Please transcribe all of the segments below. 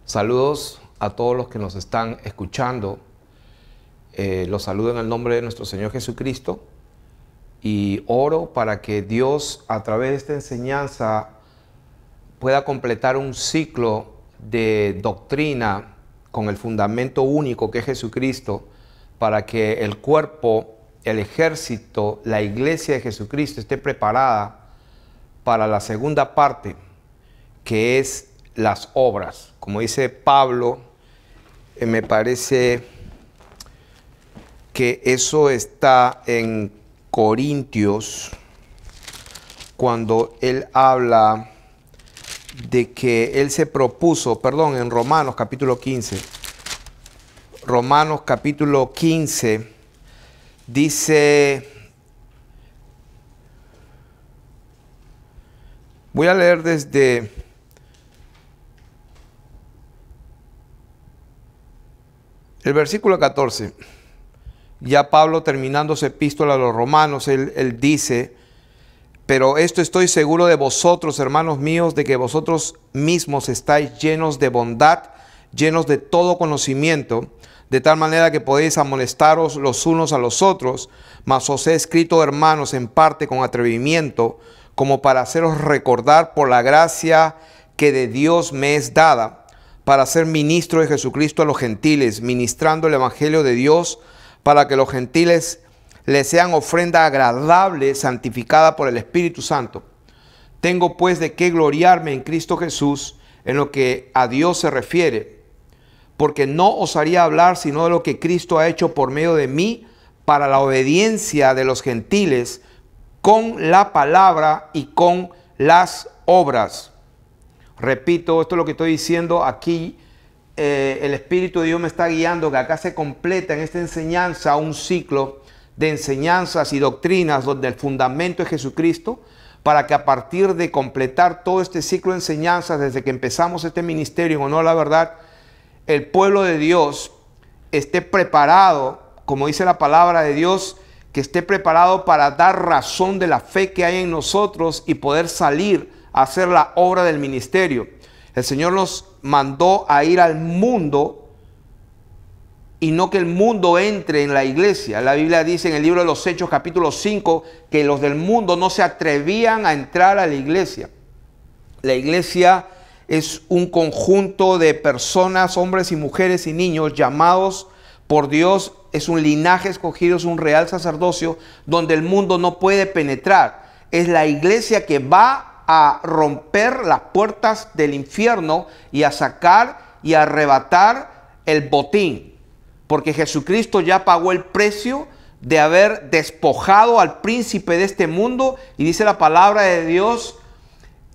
Saludos a todos los que nos están escuchando. Los saludo en el nombre de nuestro Señor Jesucristo y oro para que Dios, a través de esta enseñanza, pueda completar un ciclo de doctrina con el fundamento único que es Jesucristo, para que el cuerpo, el ejército, la iglesia de Jesucristo esté preparada para la segunda parte, que es las obras. Como dice Pablo, me parece que eso está en Corintios, cuando él habla de que él se propuso, en Romanos capítulo 15. Romanos capítulo 15 dice, voy a leer desde el versículo 14. Ya Pablo, terminando su epístola a los romanos, él dice: pero esto estoy seguro de vosotros, hermanos míos, de que vosotros mismos estáis llenos de bondad, llenos de todo conocimiento, de tal manera que podéis amonestaros los unos a los otros. Mas os he escrito, hermanos, en parte con atrevimiento, como para haceros recordar por la gracia que de Dios me es dada, para ser ministro de Jesucristo a los gentiles, ministrando el evangelio de Dios, para que los gentiles les sean ofrenda agradable, santificada por el Espíritu Santo. Tengo pues de qué gloriarme en Cristo Jesús en lo que a Dios se refiere, porque no osaría hablar sino de lo que Cristo ha hecho por medio de mí para la obediencia de los gentiles, con la palabra y con las obras. Repito, esto es lo que estoy diciendo aquí. El Espíritu de Dios me está guiando, que acá se completa en esta enseñanza un ciclo de enseñanzas y doctrinas donde el fundamento es Jesucristo, para que a partir de completar todo este ciclo de enseñanzas, desde que empezamos este ministerio en honor a la verdad, el pueblo de Dios esté preparado, como dice la palabra de Dios, que esté preparado para dar razón de la fe que hay en nosotros y poder salir a hacer la obra del ministerio. El Señor nos mandó a ir al mundo y no que el mundo entre en la iglesia. La Biblia dice en el libro de los Hechos capítulo 5 que los del mundo no se atrevían a entrar a la iglesia. La iglesia es un conjunto de personas, hombres y mujeres y niños llamados por Dios. Es un linaje escogido, es un real sacerdocio donde el mundo no puede penetrar. Es la iglesia que va a romper las puertas del infierno y a sacar y a arrebatar el botín. Porque Jesucristo ya pagó el precio de haber despojado al príncipe de este mundo. Y dice la palabra de Dios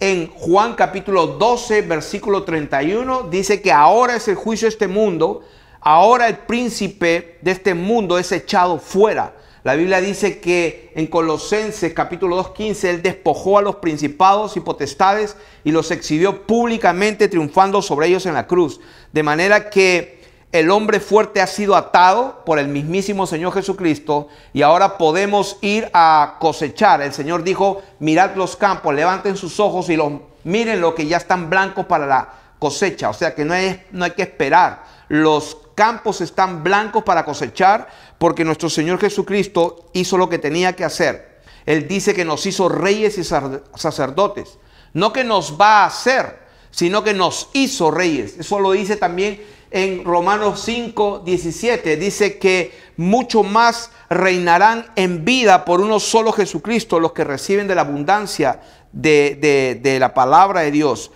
en Juan capítulo 12, versículo 31. Dice que ahora es el juicio de este mundo. Ahora el príncipe de este mundo es echado fuera. La Biblia dice que en Colosenses capítulo 2:15 Él despojó a los principados y potestades y los exhibió públicamente, triunfando sobre ellos en la cruz. De manera que el hombre fuerte ha sido atado por el mismísimo Señor Jesucristo y ahora podemos ir a cosechar. El Señor dijo: mirad los campos, levanten sus ojos y miren lo que ya están blancos para la cosecha. O sea que no hay que esperar. Los campos están blancos para cosechar porque nuestro Señor Jesucristo hizo lo que tenía que hacer. Él dice que nos hizo reyes y sacerdotes. No que nos va a hacer, sino que nos hizo reyes. Eso lo dice también en Romanos 5:17. Dice que mucho más reinarán en vida por uno solo Jesucristo los que reciben de la abundancia de la palabra de Dios.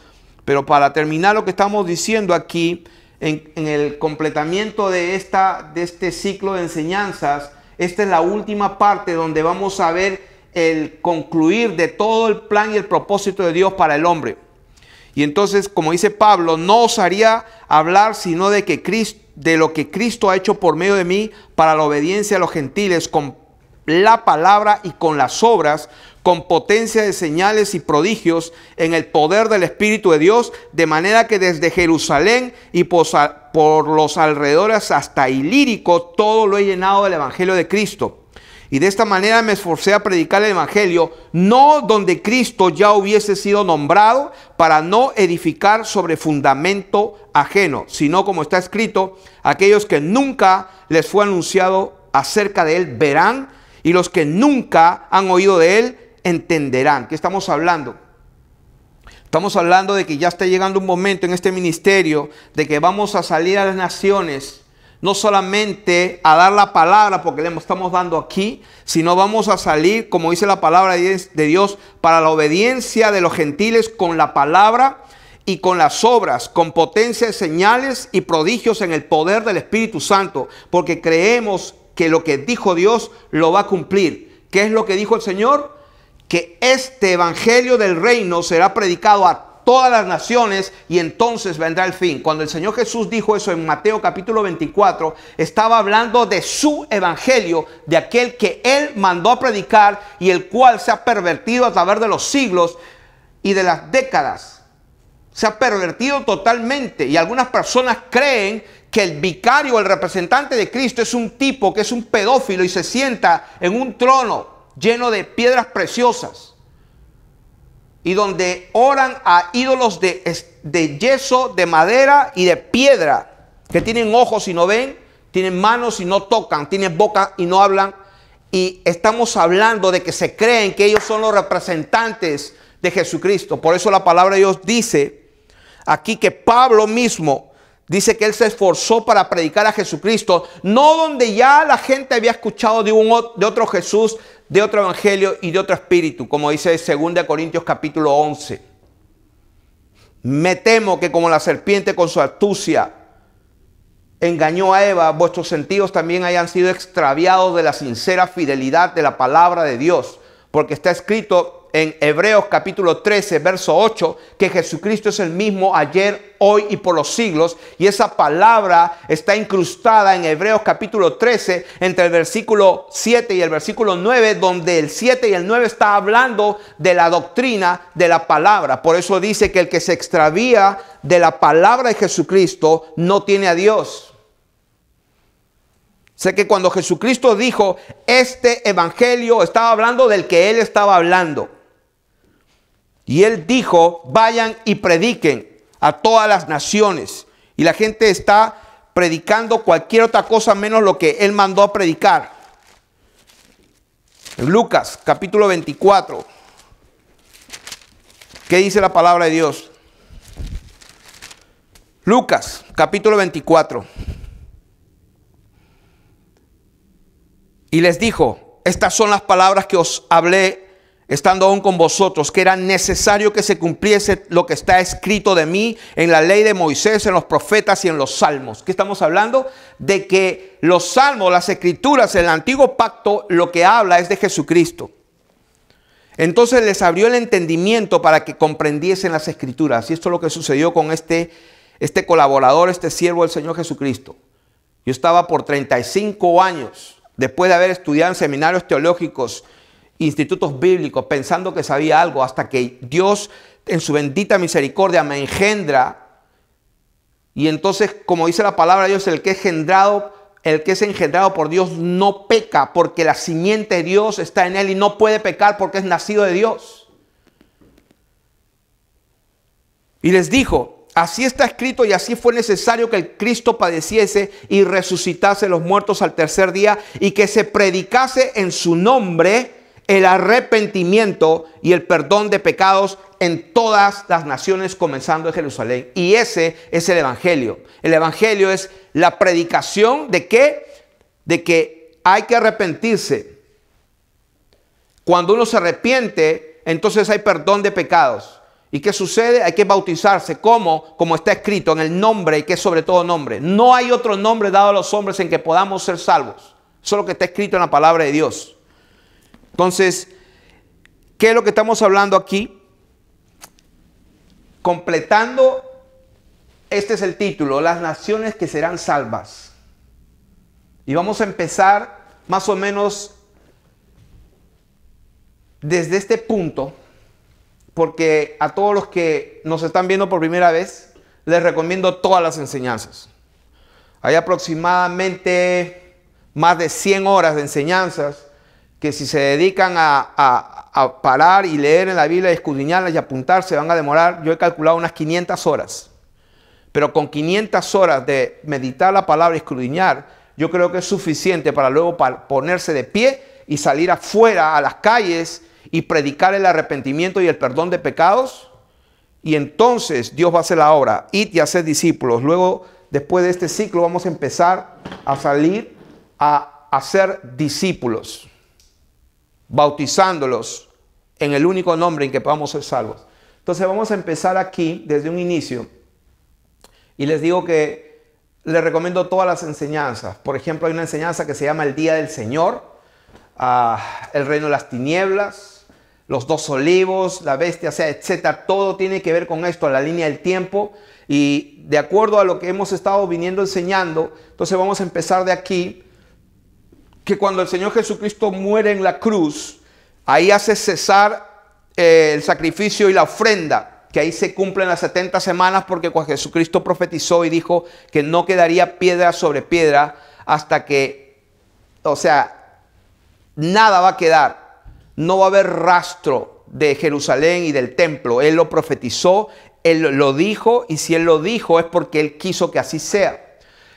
Pero para terminar lo que estamos diciendo aquí, en el completamiento de este ciclo de enseñanzas, esta es la última parte donde vamos a ver el concluir de todo el plan y el propósito de Dios para el hombre. Y entonces, como dice Pablo, no osaría hablar sino de lo que Cristo ha hecho por medio de mí para la obediencia a los gentiles, con la palabra y con las obras, con potencia de señales y prodigios en el poder del Espíritu de Dios, de manera que desde Jerusalén y por los alrededores hasta Ilírico todo lo he llenado del Evangelio de Cristo. Y de esta manera me esforcé a predicar el evangelio, no donde Cristo ya hubiese sido nombrado, para no edificar sobre fundamento ajeno, sino como está escrito, aquellos que nunca les fue anunciado acerca de él verán, y los que nunca han oído de él entenderán. ¿Qué estamos hablando? Estamos hablando de que ya está llegando un momento en este ministerio de que vamos a salir a las naciones, no solamente a dar la palabra porque le estamos dando aquí, sino vamos a salir, como dice la palabra de Dios, para la obediencia de los gentiles con la palabra y con las obras, con potencia de señales y prodigios en el poder del Espíritu Santo, porque creemos que lo que dijo Dios lo va a cumplir. ¿Qué es lo que dijo el Señor? Que este evangelio del reino será predicado a todas las naciones y entonces vendrá el fin. Cuando el Señor Jesús dijo eso en Mateo capítulo 24, estaba hablando de su evangelio, de aquel que él mandó a predicar y el cual se ha pervertido a través de los siglos y de las décadas. Se ha pervertido totalmente y algunas personas creen que el vicario, el representante de Cristo, es un tipo que es un pedófilo y se sienta en un trono lleno de piedras preciosas y donde oran a ídolos de yeso, de madera y de piedra, que tienen ojos y no ven, tienen manos y no tocan, tienen boca y no hablan. Y estamos hablando de que se creen que ellos son los representantes de Jesucristo. Por eso la palabra de Dios dice aquí que Pablo mismo dice que él se esforzó para predicar a Jesucristo, no donde ya la gente había escuchado de otro Jesús, de otro evangelio y de otro espíritu, como dice 2 Corintios capítulo 11. Me temo que como la serpiente con su astucia engañó a Eva, vuestros sentidos también hayan sido extraviados de la sincera fidelidad de la palabra de Dios, porque está escrito en Hebreos capítulo 13, verso 8, que Jesucristo es el mismo ayer, hoy y por los siglos. Y esa palabra está incrustada en Hebreos capítulo 13, entre el versículo 7 y el versículo 9, donde el 7 y el 9 está hablando de la doctrina de la palabra. Por eso dice que el que se extravía de la palabra de Jesucristo no tiene a Dios. Sé que cuando Jesucristo dijo este evangelio, estaba hablando del que él estaba hablando. Y él dijo, vayan y prediquen a todas las naciones. Y la gente está predicando cualquier otra cosa menos lo que él mandó a predicar. En Lucas capítulo 24. ¿Qué dice la palabra de Dios? Lucas capítulo 24. Y les dijo, estas son las palabras que os hablé estando aún con vosotros, que era necesario que se cumpliese lo que está escrito de mí en la ley de Moisés, en los profetas y en los salmos. ¿Qué estamos hablando? De que los salmos, las escrituras, el antiguo pacto, lo que habla es de Jesucristo. Entonces les abrió el entendimiento para que comprendiesen las escrituras. Y esto es lo que sucedió con este colaborador, este siervo del Señor Jesucristo. Yo estaba por 35 años, después de haber estudiado en seminarios teológicos, institutos bíblicos, pensando que sabía algo, hasta que Dios en su bendita misericordia me engendra. Y entonces, como dice la palabra de Dios, el que es engendrado por Dios no peca, porque la simiente de Dios está en él y no puede pecar porque es nacido de Dios. Y les dijo, así está escrito y así fue necesario que el Cristo padeciese y resucitase los muertos al tercer día y que se predicase en su nombre el arrepentimiento y el perdón de pecados en todas las naciones, comenzando en Jerusalén. Y ese es el evangelio. El evangelio es la predicación de ¿qué? De que hay que arrepentirse. Cuando uno se arrepiente, entonces hay perdón de pecados. ¿Y qué sucede? Hay que bautizarse. ¿Cómo? Como está escrito, en el nombre, que es sobre todo nombre. No hay otro nombre dado a los hombres en que podamos ser salvos. Eso es lo que está escrito en la palabra de Dios. Entonces, ¿qué es lo que estamos hablando aquí? Completando, este es el título, las naciones que serán salvas. Y vamos a empezar más o menos desde este punto, porque a todos los que nos están viendo por primera vez, les recomiendo todas las enseñanzas. Hay aproximadamente más de 100 horas de enseñanzas que si se dedican a parar y leer en la Biblia, y escudriñarla y apuntar, se van a demorar, yo he calculado unas 500 horas. Pero con 500 horas de meditar la palabra y escudriñar, yo creo que es suficiente para luego ponerse de pie y salir afuera a las calles y predicar el arrepentimiento y el perdón de pecados. Y entonces Dios va a hacer la obra. Id y haced discípulos. Luego, después de este ciclo, vamos a empezar a salir a hacer discípulos, bautizándolos en el único nombre en que podamos ser salvos. Entonces vamos a empezar aquí desde un inicio. Y les digo que les recomiendo todas las enseñanzas. Por ejemplo, hay una enseñanza que se llama el Día del Señor, el Reino de las Tinieblas, los Dos Olivos, la Bestia, etcétera. Todo tiene que ver con esto, la línea del tiempo. Y de acuerdo a lo que hemos estado viniendo enseñando, entonces vamos a empezar de aquí, que cuando el Señor Jesucristo muere en la cruz, ahí hace cesar el sacrificio y la ofrenda, que ahí se cumplen las 70 semanas, porque cuando Jesucristo profetizó y dijo que no quedaría piedra sobre piedra hasta que, nada va a quedar, no va a haber rastro de Jerusalén y del templo. Él lo profetizó, Él lo dijo, y si Él lo dijo es porque Él quiso que así sea.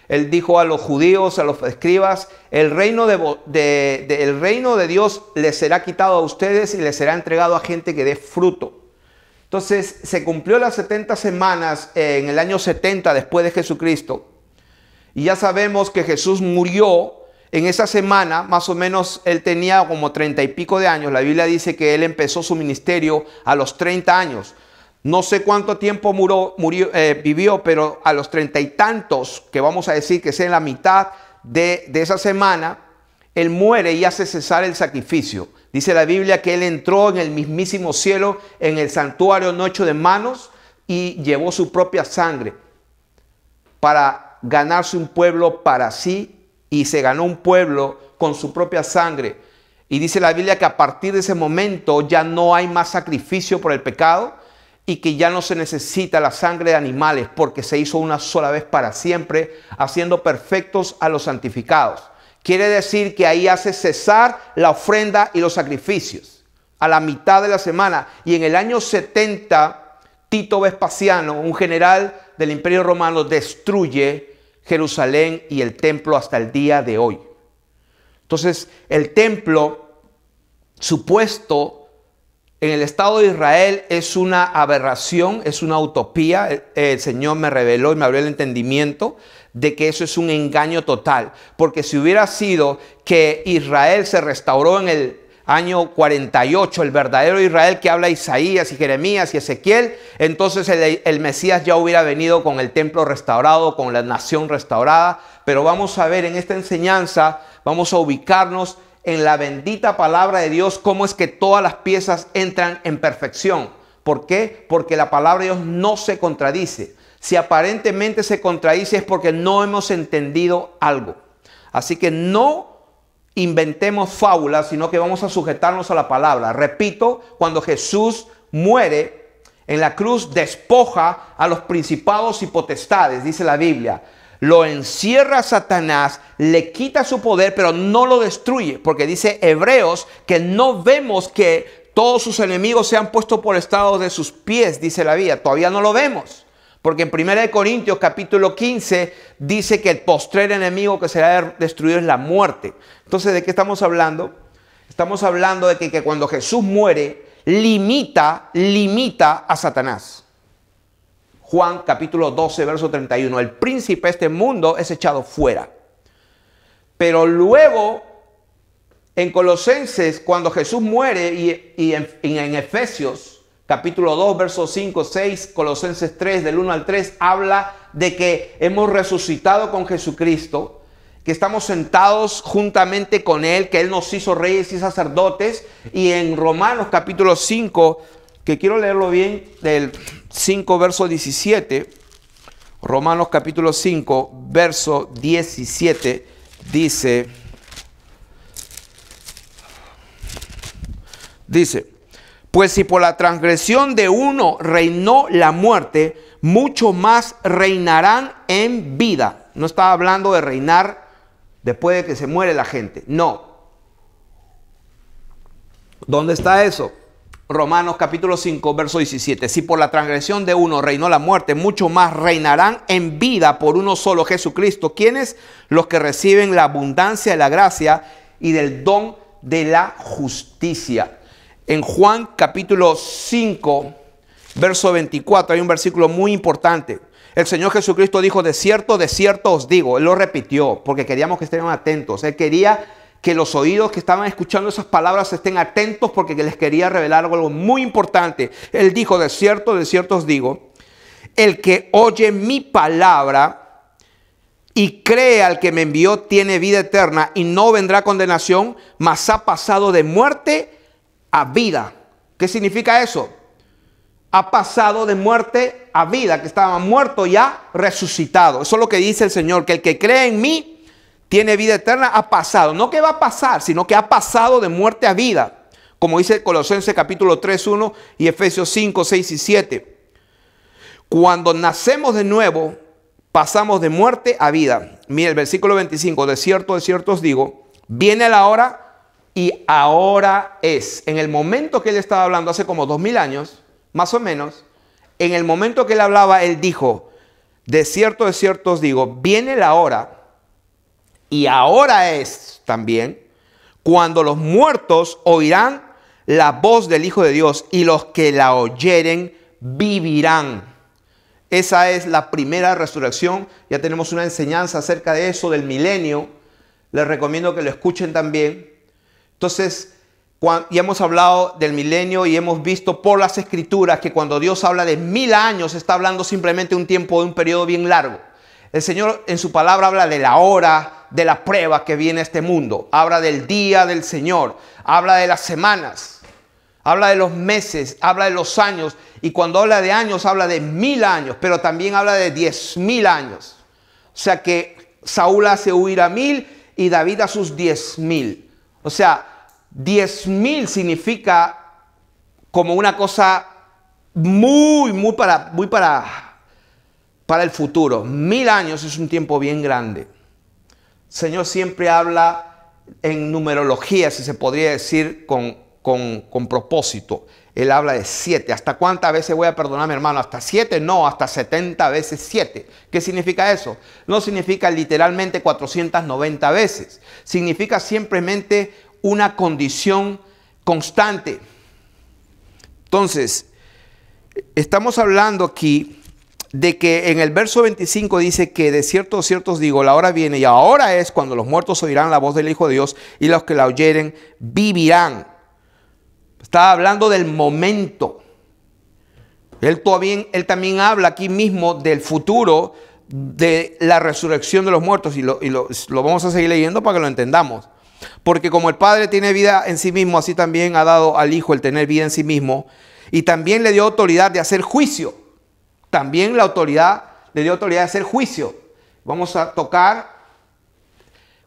Él dijo a los judíos, a los escribas, el reino de Dios les será quitado a ustedes y les será entregado a gente que dé fruto. Entonces se cumplió las 70 semanas en el año 70 después de Jesucristo. Y ya sabemos que Jesús murió en esa semana, más o menos él tenía como 30 y pico de años. La Biblia dice que él empezó su ministerio a los 30 años. No sé cuánto tiempo vivió, pero a los 30 y tantos, que vamos a decir que es en la mitad de esa semana, él muere y hace cesar el sacrificio. Dice la Biblia que él entró en el mismísimo cielo, en el santuario no hecho de manos, y llevó su propia sangre para ganarse un pueblo para sí, y se ganó un pueblo con su propia sangre. Y dice la Biblia que a partir de ese momento ya no hay más sacrificio por el pecado, y que ya no se necesita la sangre de animales, porque se hizo una sola vez para siempre, haciendo perfectos a los santificados. Quiere decir que ahí hace cesar la ofrenda y los sacrificios a la mitad de la semana. Y en el año 70, Tito Vespasiano, un general del Imperio Romano, destruye Jerusalén y el templo hasta el día de hoy. Entonces, el templo supuesto en el Estado de Israel es una aberración, es una utopía. El Señor me reveló y me abrió el entendimiento de que eso es un engaño total. Porque si hubiera sido que Israel se restauró en el año 48, el verdadero Israel que habla Isaías y Jeremías y Ezequiel, entonces el Mesías ya hubiera venido con el templo restaurado, con la nación restaurada. Pero vamos a ver en esta enseñanza, vamos a ubicarnos en la bendita palabra de Dios, cómo es que todas las piezas entran en perfección. ¿Por qué? Porque la palabra de Dios no se contradice. Si aparentemente se contradice es porque no hemos entendido algo. Así que no inventemos fábulas, sino que vamos a sujetarnos a la palabra. Repito, cuando Jesús muere en la cruz, despoja a los principados y potestades, dice la Biblia. Lo encierra Satanás, le quita su poder, pero no lo destruye. Porque dice Hebreos que no vemos que todos sus enemigos se han puesto por estrado de sus pies, dice la Biblia. Todavía no lo vemos. Porque en 1 Corintios capítulo 15 dice que el postrer enemigo que será destruido es la muerte. Entonces, ¿de qué estamos hablando? Estamos hablando de que cuando Jesús muere, limita a Satanás. Juan capítulo 12, verso 31. El príncipe de este mundo es echado fuera. Pero luego, en Colosenses, cuando Jesús muere, y en Efesios capítulo 2, versos 5, 6, Colosenses 3, del 1 al 3, habla de que hemos resucitado con Jesucristo, que estamos sentados juntamente con Él, que Él nos hizo reyes y sacerdotes. Y en Romanos capítulo 5, que quiero leerlo bien, del 5, verso 17, Romanos capítulo 5, verso 17, dice, pues si por la transgresión de uno reinó la muerte, mucho más reinarán en vida. No estaba hablando de reinar después de que se muere la gente, no. ¿Dónde está eso? Romanos capítulo 5, verso 17. Si por la transgresión de uno reinó la muerte, mucho más reinarán en vida por uno solo, Jesucristo. ¿Quiénes? Los que reciben la abundancia de la gracia y del don de la justicia. En Juan capítulo 5, verso 24, hay un versículo muy importante. El Señor Jesucristo dijo, de cierto os digo. Él lo repitió porque queríamos que estén atentos. Él quería que los oídos que estaban escuchando esas palabras estén atentos porque les quería revelar algo muy importante. Él dijo, de cierto os digo, el que oye mi palabra y cree al que me envió tiene vida eterna y no vendrá a condenación, mas ha pasado de muerte a vida. ¿Qué significa eso? Ha pasado de muerte a vida, que estaba muerto ya resucitado. Eso es lo que dice el Señor, que el que cree en mí tiene vida eterna, ha pasado. No que va a pasar, sino que ha pasado de muerte a vida. Como dice Colosenses capítulo 3, 1 y Efesios 5, 6 y 7. Cuando nacemos de nuevo, pasamos de muerte a vida. Mira el versículo 25, de cierto os digo, viene la hora y ahora es. En el momento que él estaba hablando hace como 2000 años, más o menos, en el momento que él hablaba, él dijo, de cierto os digo, viene la hora. Y ahora es también cuando los muertos oirán la voz del Hijo de Dios y los que la oyeren vivirán. Esa es la primera resurrección. Ya tenemos una enseñanza acerca de eso, del milenio. Les recomiendo que lo escuchen también. Entonces, ya hemos hablado del milenio y hemos visto por las Escrituras que cuando Dios habla de 1000 años, está hablando simplemente de un tiempo, de un periodo bien largo. El Señor en su palabra habla de la hora, de la prueba que viene a este mundo. Habla del día del Señor, habla de las semanas, habla de los meses, habla de los años. Y cuando habla de años, habla de 1000 años, pero también habla de 10.000 años. O sea que Saúl hace huir a 1000 y David a sus 10.000. O sea, 10.000 significa como una cosa muy para el futuro. 1000 años es un tiempo bien grande. El Señor siempre habla en numerología, si se podría decir, con propósito. Él habla de 7. ¿Hasta cuántas veces voy a perdonar a mi hermano? ¿Hasta 7? No, hasta 70 veces 7. ¿Qué significa eso? No significa literalmente 490 veces. Significa simplemente una condición constante. Entonces, estamos hablando aquí de que en el verso 25 dice que de cierto os digo, la hora viene y ahora es cuando los muertos oirán la voz del Hijo de Dios y los que la oyeren vivirán. Está hablando del momento. Él también habla aquí mismo del futuro de la resurrección de los muertos y lo vamos a seguir leyendo para que lo entendamos. Porque como el Padre tiene vida en sí mismo, así también ha dado al Hijo el tener vida en sí mismo y también le dio autoridad de hacer juicio. También le dio autoridad de hacer juicio. Vamos a tocar.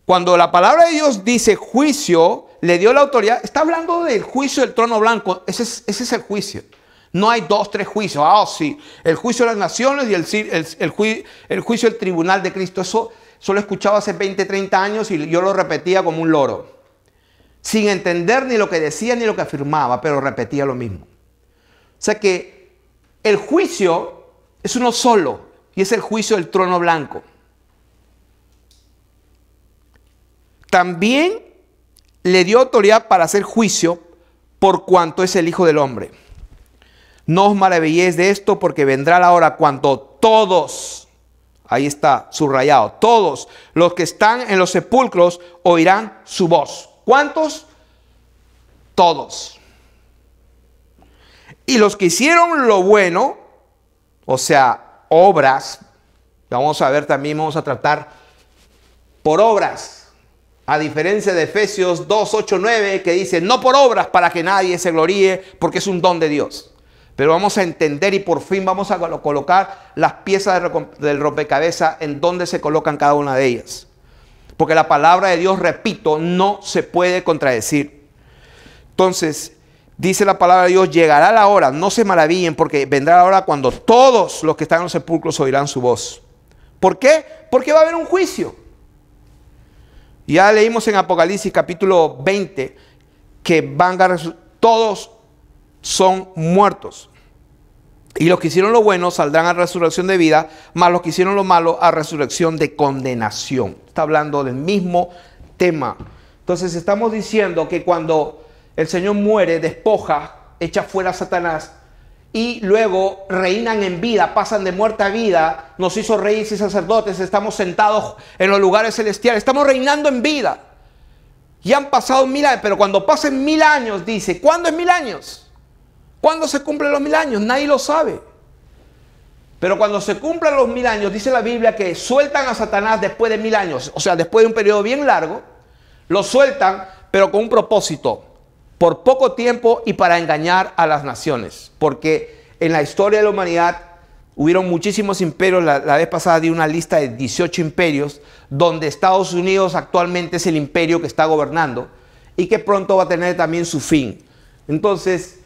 Cuando la palabra de Dios dice juicio, le dio la autoridad. Está hablando del juicio del trono blanco. Ese es el juicio. No hay 2, 3 juicios. Ah, sí. El juicio de las naciones y el juicio del tribunal de Cristo. Eso lo escuchaba hace 20, 30 años y yo lo repetía como un loro. Sin entender ni lo que decía ni lo que afirmaba, pero repetía lo mismo. O sea que el juicio es uno solo y es el juicio del trono blanco. También le dio autoridad para hacer juicio por cuanto es el Hijo del Hombre. No os maravilléis de esto porque vendrá la hora cuando todos, ahí está subrayado, todos los que están en los sepulcros oirán su voz. ¿Cuántos? Todos. Y los que hicieron lo bueno, o sea, obras, vamos a ver también, vamos a tratar por obras. A diferencia de Efesios 2, 8, 9, que dice, no por obras para que nadie se gloríe, porque es un don de Dios. Pero vamos a entender y por fin vamos a colocar las piezas del rompecabezas en donde se colocan cada una de ellas. Porque la palabra de Dios, repito, no se puede contradecir. Entonces, dice la palabra de Dios, llegará la hora, no se maravillen, porque vendrá la hora cuando todos los que están en los sepulcros oirán su voz. ¿Por qué? Porque va a haber un juicio. Ya leímos en Apocalipsis capítulo 20 que van todos son muertos. Y los que hicieron lo bueno saldrán a resurrección de vida, mas los que hicieron lo malo a resurrección de condenación. Está hablando del mismo tema. Entonces estamos diciendo que cuando el Señor muere, despoja, echa fuera a Satanás y luego reinan en vida, pasan de muerte a vida, nos hizo reyes y sacerdotes, estamos sentados en los lugares celestiales, estamos reinando en vida. Y han pasado 1000 años, pero cuando pasen 1000 años, dice, ¿cuándo es 1000 años? ¿Cuándo se cumplen los 1000 años? Nadie lo sabe. Pero cuando se cumplan los 1000 años, dice la Biblia que sueltan a Satanás después de 1000 años. O sea, después de un periodo bien largo, lo sueltan, pero con un propósito. Por poco tiempo y para engañar a las naciones. Porque en la historia de la humanidad hubieron muchísimos imperios. La vez pasada di una lista de 18 imperios, donde Estados Unidos actualmente es el imperio que está gobernando y que pronto va a tener también su fin. Entonces,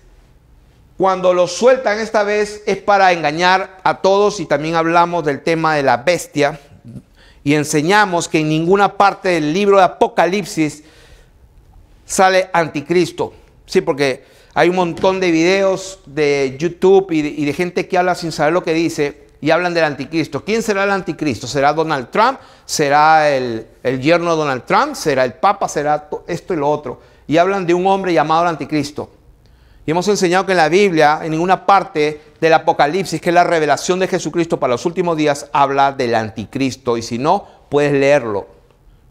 cuando los sueltan esta vez es para engañar a todos, y también hablamos del tema de la bestia y enseñamos que en ninguna parte del libro de Apocalipsis sale anticristo. Sí, porque hay un montón de videos de YouTube y de gente que habla sin saber lo que dice y hablan del anticristo. ¿Quién será el anticristo? ¿Será Donald Trump? ¿Será el yerno de Donald Trump? ¿Será el Papa? ¿Será esto y lo otro? Y hablan de un hombre llamado el anticristo. Y hemos enseñado que en la Biblia, en ninguna parte del Apocalipsis, que es la revelación de Jesucristo para los últimos días, habla del anticristo. Y si no, puedes leerlo.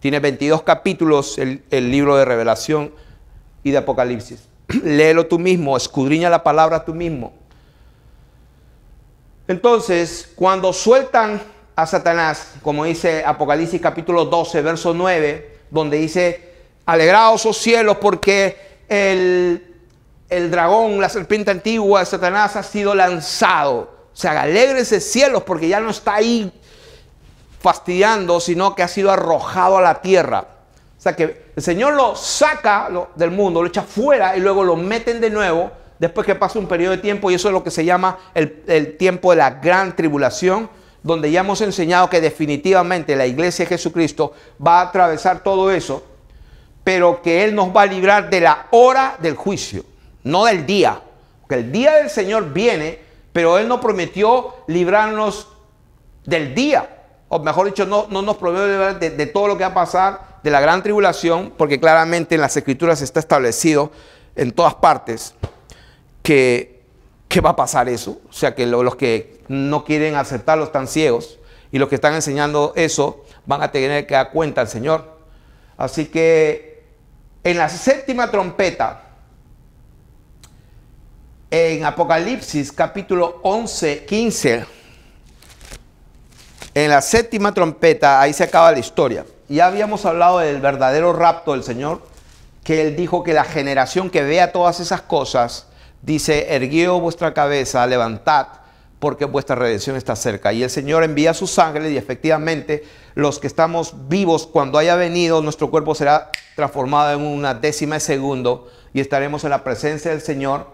Tiene 22 capítulos el libro de Revelación y de Apocalipsis. Léelo tú mismo, escudriña la palabra tú mismo. Entonces, cuando sueltan a Satanás, como dice Apocalipsis capítulo 12, verso 9, donde dice, alegraos, oh cielos, porque el dragón, la serpiente antigua de Satanás ha sido lanzado. O sea, alégrense cielos porque ya no está ahí fastidiando, sino que ha sido arrojado a la tierra. O sea que el Señor lo saca del mundo, lo echa fuera y luego lo meten de nuevo después que pasa un periodo de tiempo, y eso es lo que se llama el tiempo de la gran tribulación, donde ya hemos enseñado que definitivamente la iglesia de Jesucristo va a atravesar todo eso, pero que Él nos va a librar de la hora del juicio. No del día, porque el día del Señor viene, pero Él nos prometió librarnos del día, o mejor dicho, no nos prometió librar de todo lo que va a pasar, de la gran tribulación, porque claramente en las Escrituras está establecido en todas partes que va a pasar eso. O sea que los que no quieren aceptarlo están ciegos, y los que están enseñando eso van a tener que dar cuenta al Señor. Así que en la séptima trompeta, en Apocalipsis capítulo 11, 15, en la séptima trompeta, ahí se acaba la historia. Ya habíamos hablado del verdadero rapto del Señor, que Él dijo que la generación que vea todas esas cosas, dice, erguió vuestra cabeza, levantad, porque vuestra redención está cerca. Y el Señor envía sus ángeles, y efectivamente los que estamos vivos, cuando haya venido, nuestro cuerpo será transformado en una décima de segundo y estaremos en la presencia del Señor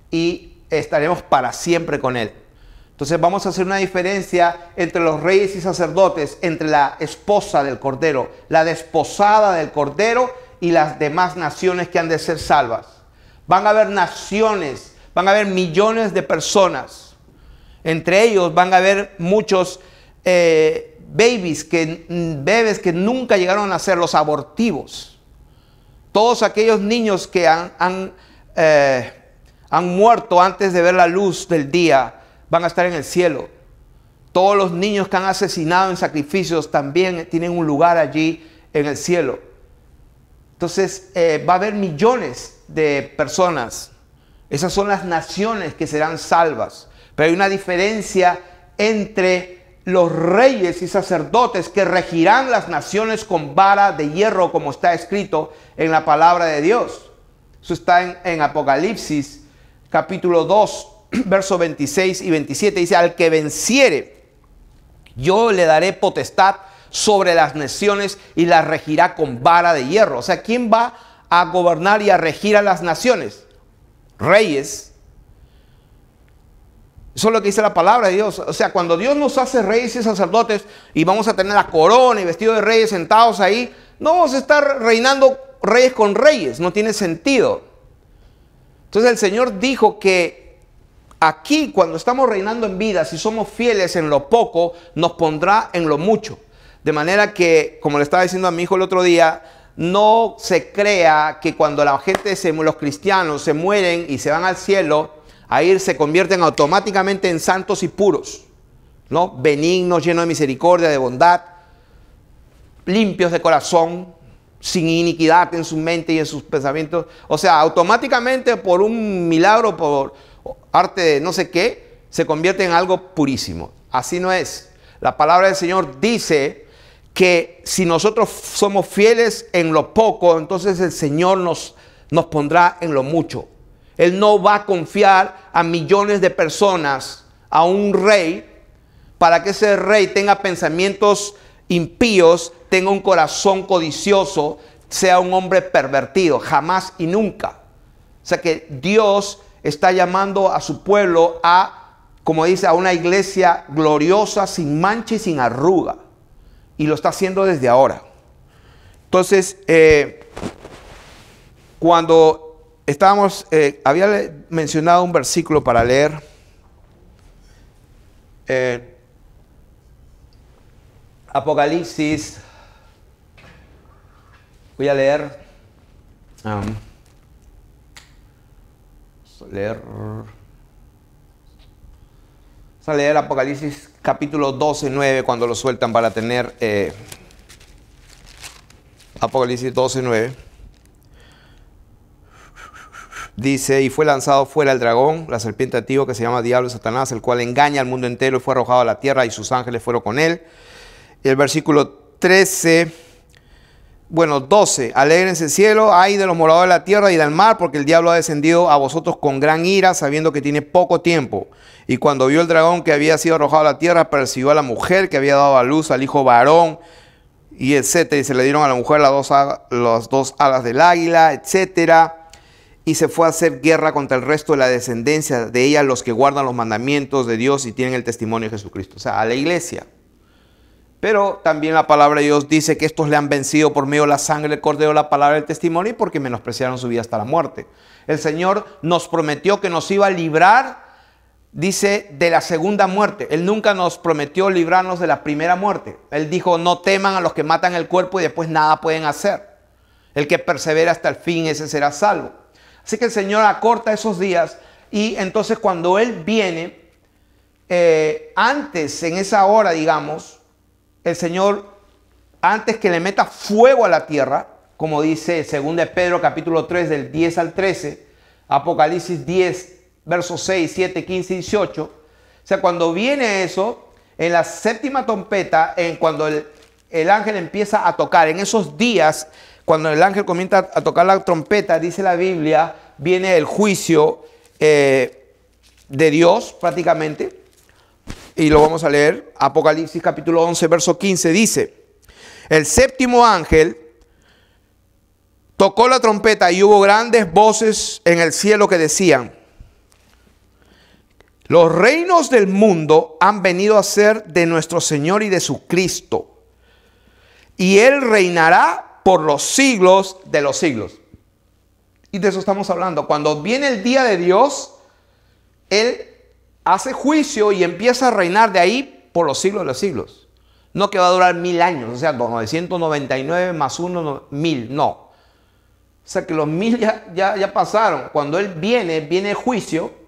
y estaremos para siempre con Él. Entonces vamos a hacer una diferencia entre los reyes y sacerdotes, entre la esposa del Cordero, la desposada del Cordero y las demás naciones que han de ser salvas. Van a haber naciones, van a haber millones de personas. Entre ellos van a haber muchos bebés que nunca llegaron a nacer, los abortivos. Todos aquellos niños que han muerto antes de ver la luz del día van a estar en el cielo. Todos los niños que han asesinado en sacrificios también tienen un lugar allí en el cielo. Entonces va a haber millones de personas. Esas son las naciones que serán salvas. Pero hay una diferencia entre los reyes y sacerdotes que regirán las naciones con vara de hierro, como está escrito en la palabra de Dios. Eso está en Apocalipsis capítulo 2, versos 26 y 27. Dice, al que venciere, yo le daré potestad sobre las naciones y las regirá con vara de hierro. O sea, ¿quién va a gobernar y a regir a las naciones? Reyes. Eso es lo que dice la palabra de Dios. O sea, cuando Dios nos hace reyes y sacerdotes y vamos a tener la corona y vestido de reyes sentados ahí, no vamos a estar reinando reyes con reyes. No tiene sentido. Entonces el Señor dijo que aquí, cuando estamos reinando en vida, si somos fieles en lo poco, nos pondrá en lo mucho. De manera que, como le estaba diciendo a mi hijo el otro día, no se crea que cuando la gente, los cristianos se mueren y se van al cielo, ahí se convierten automáticamente en santos y puros, ¿no? Benignos, llenos de misericordia, de bondad, limpios de corazón, sin iniquidad en su mente y en sus pensamientos. O sea, automáticamente por un milagro, por arte de no sé qué, se convierte en algo purísimo. Así no es. La palabra del Señor dice que si nosotros somos fieles en lo poco, entonces el Señor nos pondrá en lo mucho. Él no va a confiar a millones de personas, a un rey, para que ese rey tenga pensamientos impíos, tenga un corazón codicioso, sea un hombre pervertido, jamás y nunca. O sea que Dios está llamando a su pueblo a, como dice, a una iglesia gloriosa, sin mancha y sin arruga. Y lo está haciendo desde ahora. Entonces, cuando estábamos, había mencionado un versículo para leer. Apocalipsis. Voy a leer. Vamos a leer Apocalipsis capítulo 12, 9, cuando lo sueltan para tener Apocalipsis 12, 9. Dice, y fue lanzado fuera el dragón, la serpiente antigua que se llama Diablo y Satanás, el cual engaña al mundo entero, y fue arrojado a la tierra y sus ángeles fueron con él. Y el versículo 12, alégrense cielo, ay de los moradores de la tierra y del mar, porque el diablo ha descendido a vosotros con gran ira, sabiendo que tiene poco tiempo. Y cuando vio el dragón que había sido arrojado a la tierra, persiguió a la mujer que había dado a luz al hijo varón, y etcétera. Y se le dieron a la mujer las dos alas del águila, etcétera. Y se fue a hacer guerra contra el resto de la descendencia de ella, los que guardan los mandamientos de Dios y tienen el testimonio de Jesucristo. O sea, a la iglesia. Pero también la palabra de Dios dice que estos le han vencido por medio de la sangre del cordero, la palabra del testimonio, y porque menospreciaron su vida hasta la muerte. El Señor nos prometió que nos iba a librar, dice, de la segunda muerte. Él nunca nos prometió librarnos de la primera muerte. Él dijo, no teman a los que matan el cuerpo y después nada pueden hacer. El que persevera hasta el fin, ese será salvo. Así que el Señor acorta esos días, y entonces cuando Él viene, antes, en esa hora, digamos, el Señor, antes que le meta fuego a la tierra, como dice 2 Pedro capítulo 3 del 10 al 13, Apocalipsis 10, versos 6, 7, 15 y 18. O sea, cuando viene eso, en la séptima trompeta, cuando el ángel empieza a tocar, en esos días, cuando el ángel comienza a tocar la trompeta, dice la Biblia, viene el juicio de Dios prácticamente. Y lo vamos a leer. Apocalipsis capítulo 11, verso 15 dice, el séptimo ángel tocó la trompeta y hubo grandes voces en el cielo que decían, los reinos del mundo han venido a ser de nuestro Señor y de su Cristo, y Él reinará por los siglos de los siglos. Y de eso estamos hablando. Cuando viene el día de Dios, Él hace juicio y empieza a reinar de ahí por los siglos de los siglos. No que va a durar 1000 años, o sea, 999 más 1, 1000, no. O sea que los 1000 ya pasaron. Cuando Él viene juicio.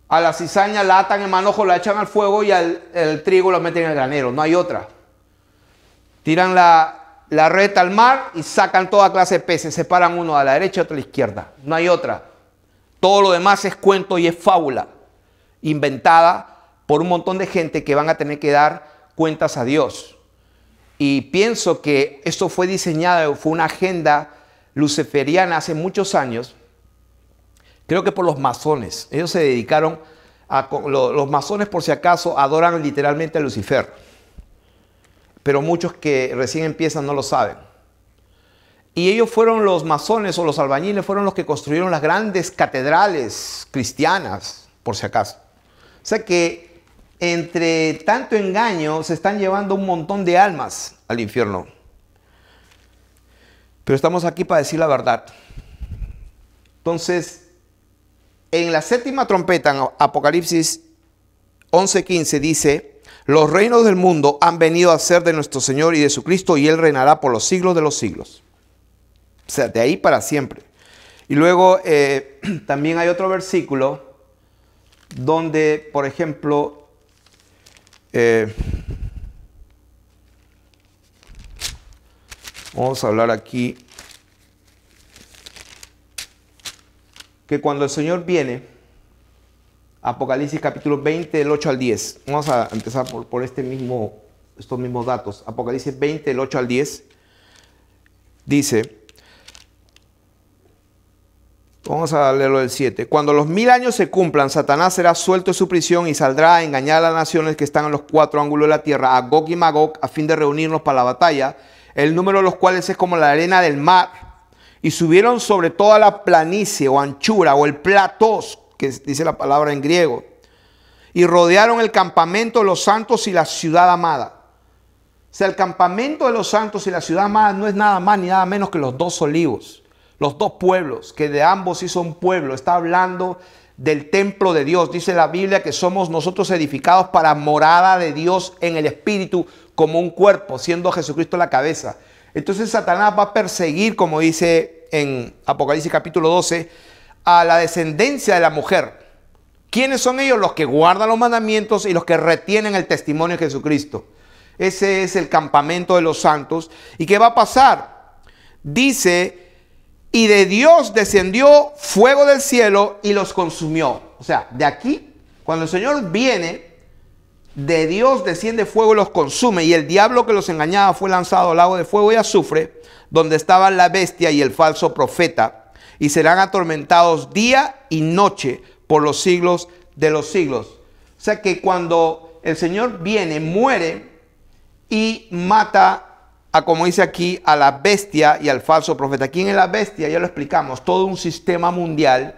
A la cizaña la atan en manojo, la echan al fuego, y el trigo lo meten en el granero. No hay otra. Tiran la red al mar y sacan toda clase de peces. Separan uno a la derecha y otro a la izquierda. No hay otra. Todo lo demás es cuento y es fábula inventada por un montón de gente que van a tener que dar cuentas a Dios. Y pienso que esto fue diseñado, fue una agenda luciferiana hace muchos años. Creo que por los masones. Ellos se dedicaron a... Los masones, por si acaso, adoran literalmente a Lucifer. Pero muchos que recién empiezan no lo saben. Y ellos fueron los masones, o los albañiles, fueron los que construyeron las grandes catedrales cristianas, por si acaso. O sea que entre tanto engaño se están llevando un montón de almas al infierno. Pero estamos aquí para decir la verdad. Entonces, en la séptima trompeta, en Apocalipsis 11:15 dice: los reinos del mundo han venido a ser de nuestro Señor y de su Cristo, y Él reinará por los siglos de los siglos. O sea, de ahí para siempre. Y luego también hay otro versículo donde, por ejemplo, vamos a hablar aquí, que cuando el Señor viene, Apocalipsis capítulo 20, del 8 al 10. Vamos a empezar por estos mismos datos. Apocalipsis 20, del 8 al 10. Dice, vamos a leerlo del 7. Cuando los 1000 años se cumplan, Satanás será suelto de su prisión y saldrá a engañar a las naciones que están en los 4 ángulos de la tierra, a Gog y Magog, a fin de reunirnos para la batalla, el número de los cuales es como la arena del mar. Y subieron sobre toda la planicie o anchura o el platós, que dice la palabra en griego, y rodearon el campamento de los santos y la ciudad amada. O sea, el campamento de los santos y la ciudad amada no es nada más ni nada menos que los 2 olivos, los 2 pueblos, que de ambos hizo un pueblo. Está hablando del templo de Dios. Dice la Biblia que somos nosotros edificados para morada de Dios en el Espíritu, como un cuerpo, siendo Jesucristo la cabeza. Entonces Satanás va a perseguir, como dice en Apocalipsis capítulo 12, a la descendencia de la mujer. ¿Quiénes son ellos? Los que guardan los mandamientos y los que retienen el testimonio de Jesucristo. Ese es el campamento de los santos. ¿Y qué va a pasar? Dice, y de Dios descendió fuego del cielo y los consumió. O sea, de aquí, cuando el Señor viene, de Dios desciende fuego y los consume. Y el diablo que los engañaba fue lanzado al lago de fuego y azufre, donde estaban la bestia y el falso profeta, y serán atormentados día y noche por los siglos de los siglos. O sea que cuando el Señor viene, muere y mata a, como dice aquí, a la bestia y al falso profeta. ¿Quién es la bestia? Ya lo explicamos. Todo un sistema mundial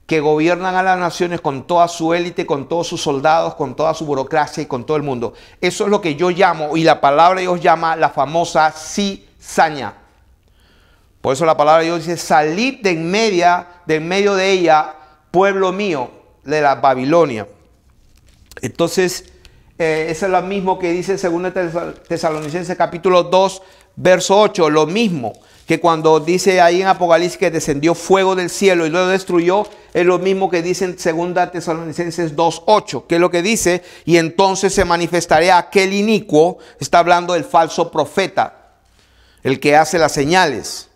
que gobiernan a las naciones con toda su élite, con todos sus soldados, con toda su burocracia y con todo el mundo. Eso es lo que yo llamo, y la palabra de Dios llama, la famosa cizaña. Por eso la palabra de Dios dice: salid de en medio de ella, pueblo mío, de la Babilonia. Entonces, eso es lo mismo que dice 2 Tesalonicenses capítulo 2, verso 8. Lo mismo que cuando dice ahí en Apocalipsis que descendió fuego del cielo y luego destruyó, es lo mismo que dice en 2 Tesalonicenses 2, 8. Que es lo que dice: y entonces se manifestará aquel inicuo. Está hablando del falso profeta, el que hace las señales,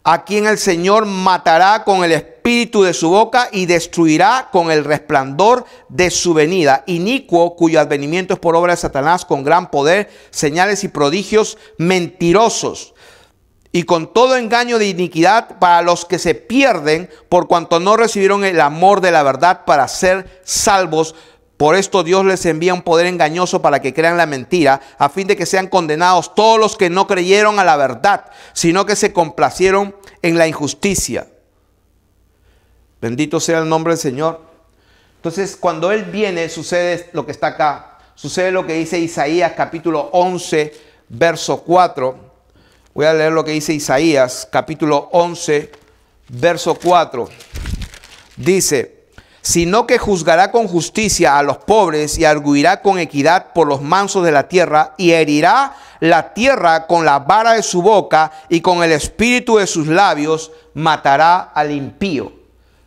a quien el Señor matará con el espíritu de su boca y destruirá con el resplandor de su venida. Inicuo, cuyo advenimiento es por obra de Satanás, con gran poder, señales y prodigios mentirosos, y con todo engaño de iniquidad para los que se pierden, por cuanto no recibieron el amor de la verdad para ser salvos. Por esto Dios les envía un poder engañoso para que crean la mentira, a fin de que sean condenados todos los que no creyeron a la verdad, sino que se complacieron en la injusticia. Bendito sea el nombre del Señor. Entonces, cuando Él viene, sucede lo que está acá. Sucede lo que dice Isaías capítulo 11, verso 4. Voy a leer lo que dice Isaías capítulo 11, verso 4. Dice: sino que juzgará con justicia a los pobres y arguirá con equidad por los mansos de la tierra, y herirá la tierra con la vara de su boca, y con el espíritu de sus labios matará al impío.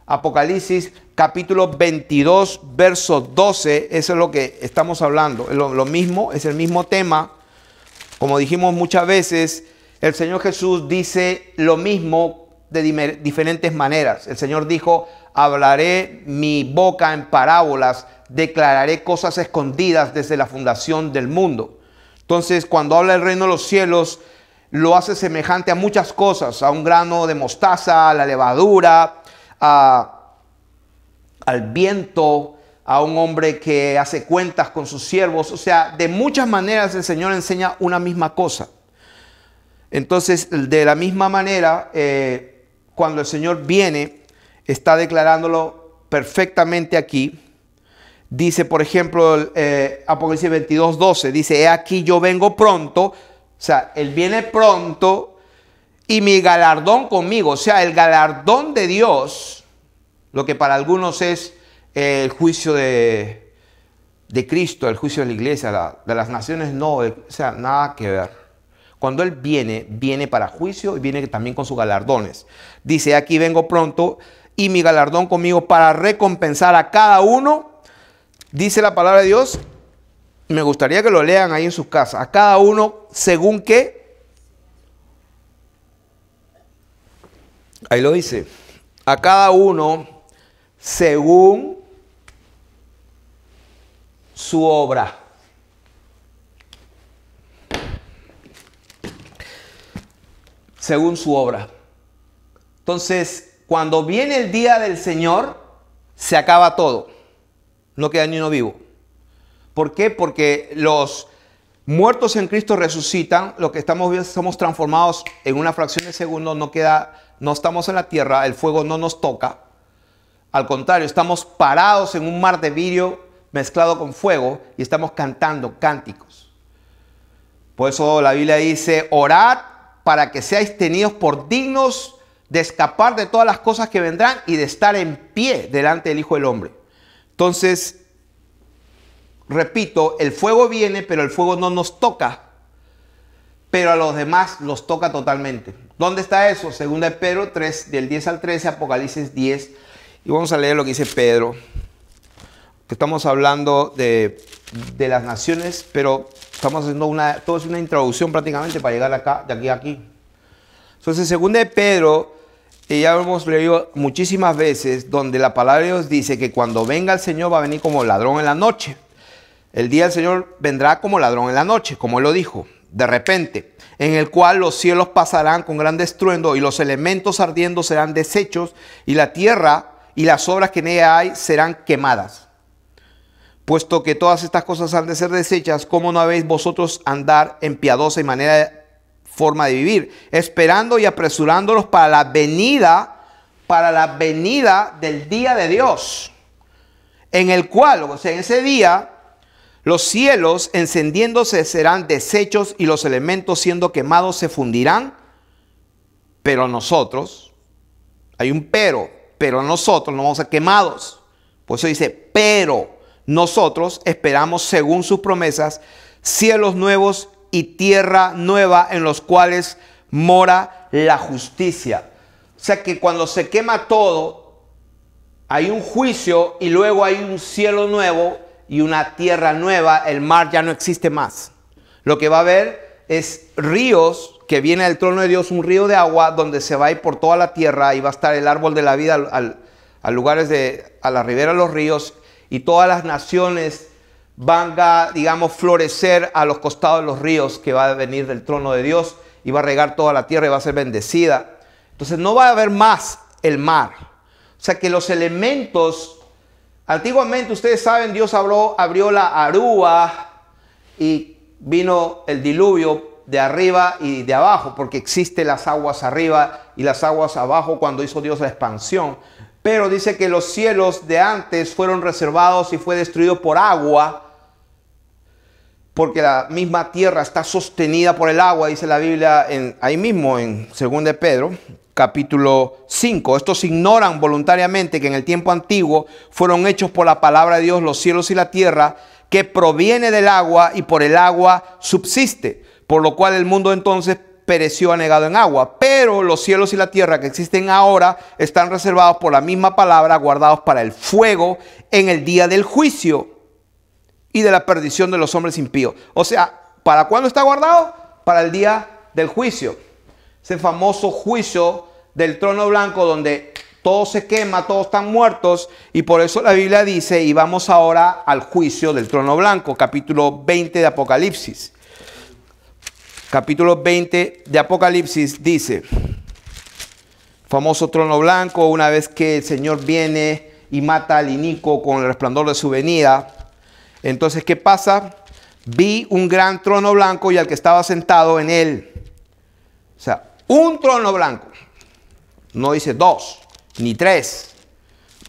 Apocalipsis capítulo 22, verso 12, eso es lo que estamos hablando. Lo mismo, es el mismo tema. Como dijimos muchas veces, el Señor Jesús dice lo mismo de diferentes maneras. El Señor dijo: hablaré mi boca en parábolas, declararé cosas escondidas desde la fundación del mundo. Entonces, cuando habla del reino de los cielos, lo hace semejante a muchas cosas: a un grano de mostaza, a la levadura, al viento, a un hombre que hace cuentas con sus siervos. O sea, de muchas maneras el Señor enseña una misma cosa. Entonces, de la misma manera, cuando el Señor viene, está declarándolo perfectamente aquí. Dice, por ejemplo, Apocalipsis 22, 12, dice: he aquí yo vengo pronto. O sea, Él viene pronto y mi galardón conmigo. O sea, el galardón de Dios, lo que para algunos es el juicio de Cristo, el juicio de la iglesia, de las naciones, no, o sea, nada que ver. Cuando Él viene, viene para juicio y viene también con sus galardones. Dice, aquí vengo pronto y mi galardón conmigo para recompensar a cada uno, dice la palabra de Dios. Me gustaría que lo lean ahí en sus casas. A cada uno según qué. Ahí lo dice. A cada uno según su obra. Según su obra. Entonces, cuando viene el día del Señor, se acaba todo. No queda ni uno vivo. ¿Por qué? Porque los muertos en Cristo resucitan. Lo que estamos viendo, somos transformados en una fracción de segundo. No estamos en la tierra. El fuego no nos toca. Al contrario, estamos parados en un mar de vidrio mezclado con fuego y estamos cantando cánticos. Por eso la Biblia dice, orad para que seáis tenidos por dignos de escapar de todas las cosas que vendrán y de estar en pie delante del Hijo del Hombre. Entonces, repito, el fuego viene, pero el fuego no nos toca, pero a los demás los toca totalmente. ¿Dónde está eso? 2 Pedro 3, del 10 al 13, Apocalipsis 10. Y vamos a leer lo que dice Pedro. Que estamos hablando de las naciones, pero estamos haciendo todo es una introducción prácticamente para llegar acá, de aquí a aquí. Entonces, 2 Pedro, ya hemos leído muchísimas veces, donde la palabra de Dios dice que cuando venga el Señor va a venir como ladrón en la noche. El día del Señor vendrá como ladrón en la noche, como Él lo dijo, de repente, en el cual los cielos pasarán con gran estruendo y los elementos ardiendo serán deshechos y la tierra y las obras que en ella hay serán quemadas. Puesto que todas estas cosas han de ser deshechas, ¿cómo no habéis vosotros andar en piadosa y forma de vivir, esperando y apresurándolos para la venida del día de Dios, en el cual, o sea, en ese día, los cielos encendiéndose serán deshechos y los elementos siendo quemados se fundirán? Pero nosotros, hay un pero nosotros no vamos a ser quemados. Por eso dice, pero nosotros esperamos según sus promesas cielos nuevos y tierra nueva en los cuales mora la justicia. O sea que cuando se quema todo, hay un juicio y luego hay un cielo nuevo y una tierra nueva. El mar ya no existe más. Lo que va a haber es ríos que viene del trono de Dios, un río de agua donde se va a ir por toda la tierra y va a estar el árbol de la vida a lugares a la ribera de los ríos, y todas las naciones van a, digamos, florecer a los costados de los ríos que va a venir del trono de Dios y va a regar toda la tierra y va a ser bendecida. Entonces no va a haber más el mar. O sea que los elementos, antiguamente ustedes saben, Dios abrió la arúa y vino el diluvio de arriba y de abajo, porque existen las aguas arriba y las aguas abajo cuando hizo Dios la expansión. Pero dice que los cielos de antes fueron reservados y fue destruido por agua, porque la misma tierra está sostenida por el agua, dice la Biblia ahí mismo en 2 Pedro, capítulo 5. Estos ignoran voluntariamente que en el tiempo antiguo fueron hechos por la palabra de Dios los cielos y la tierra, que proviene del agua y por el agua subsiste, por lo cual el mundo entonces pereció anegado en agua. Pero los cielos y la tierra que existen ahora están reservados por la misma palabra, guardados para el fuego en el día del juicio y de la perdición de los hombres impíos. O sea, ¿para cuándo está guardado? Para el día del juicio. Ese famoso juicio del trono blanco donde todo se quema, todos están muertos, y por eso la Biblia dice, y vamos ahora al juicio del trono blanco, capítulo 20 de Apocalipsis. Capítulo 20 de Apocalipsis dice, famoso trono blanco, una vez que el Señor viene y mata al inicuo con el resplandor de su venida. Entonces, ¿qué pasa? Vi un gran trono blanco y al que estaba sentado en él. O sea, un trono blanco. No dice dos, ni tres.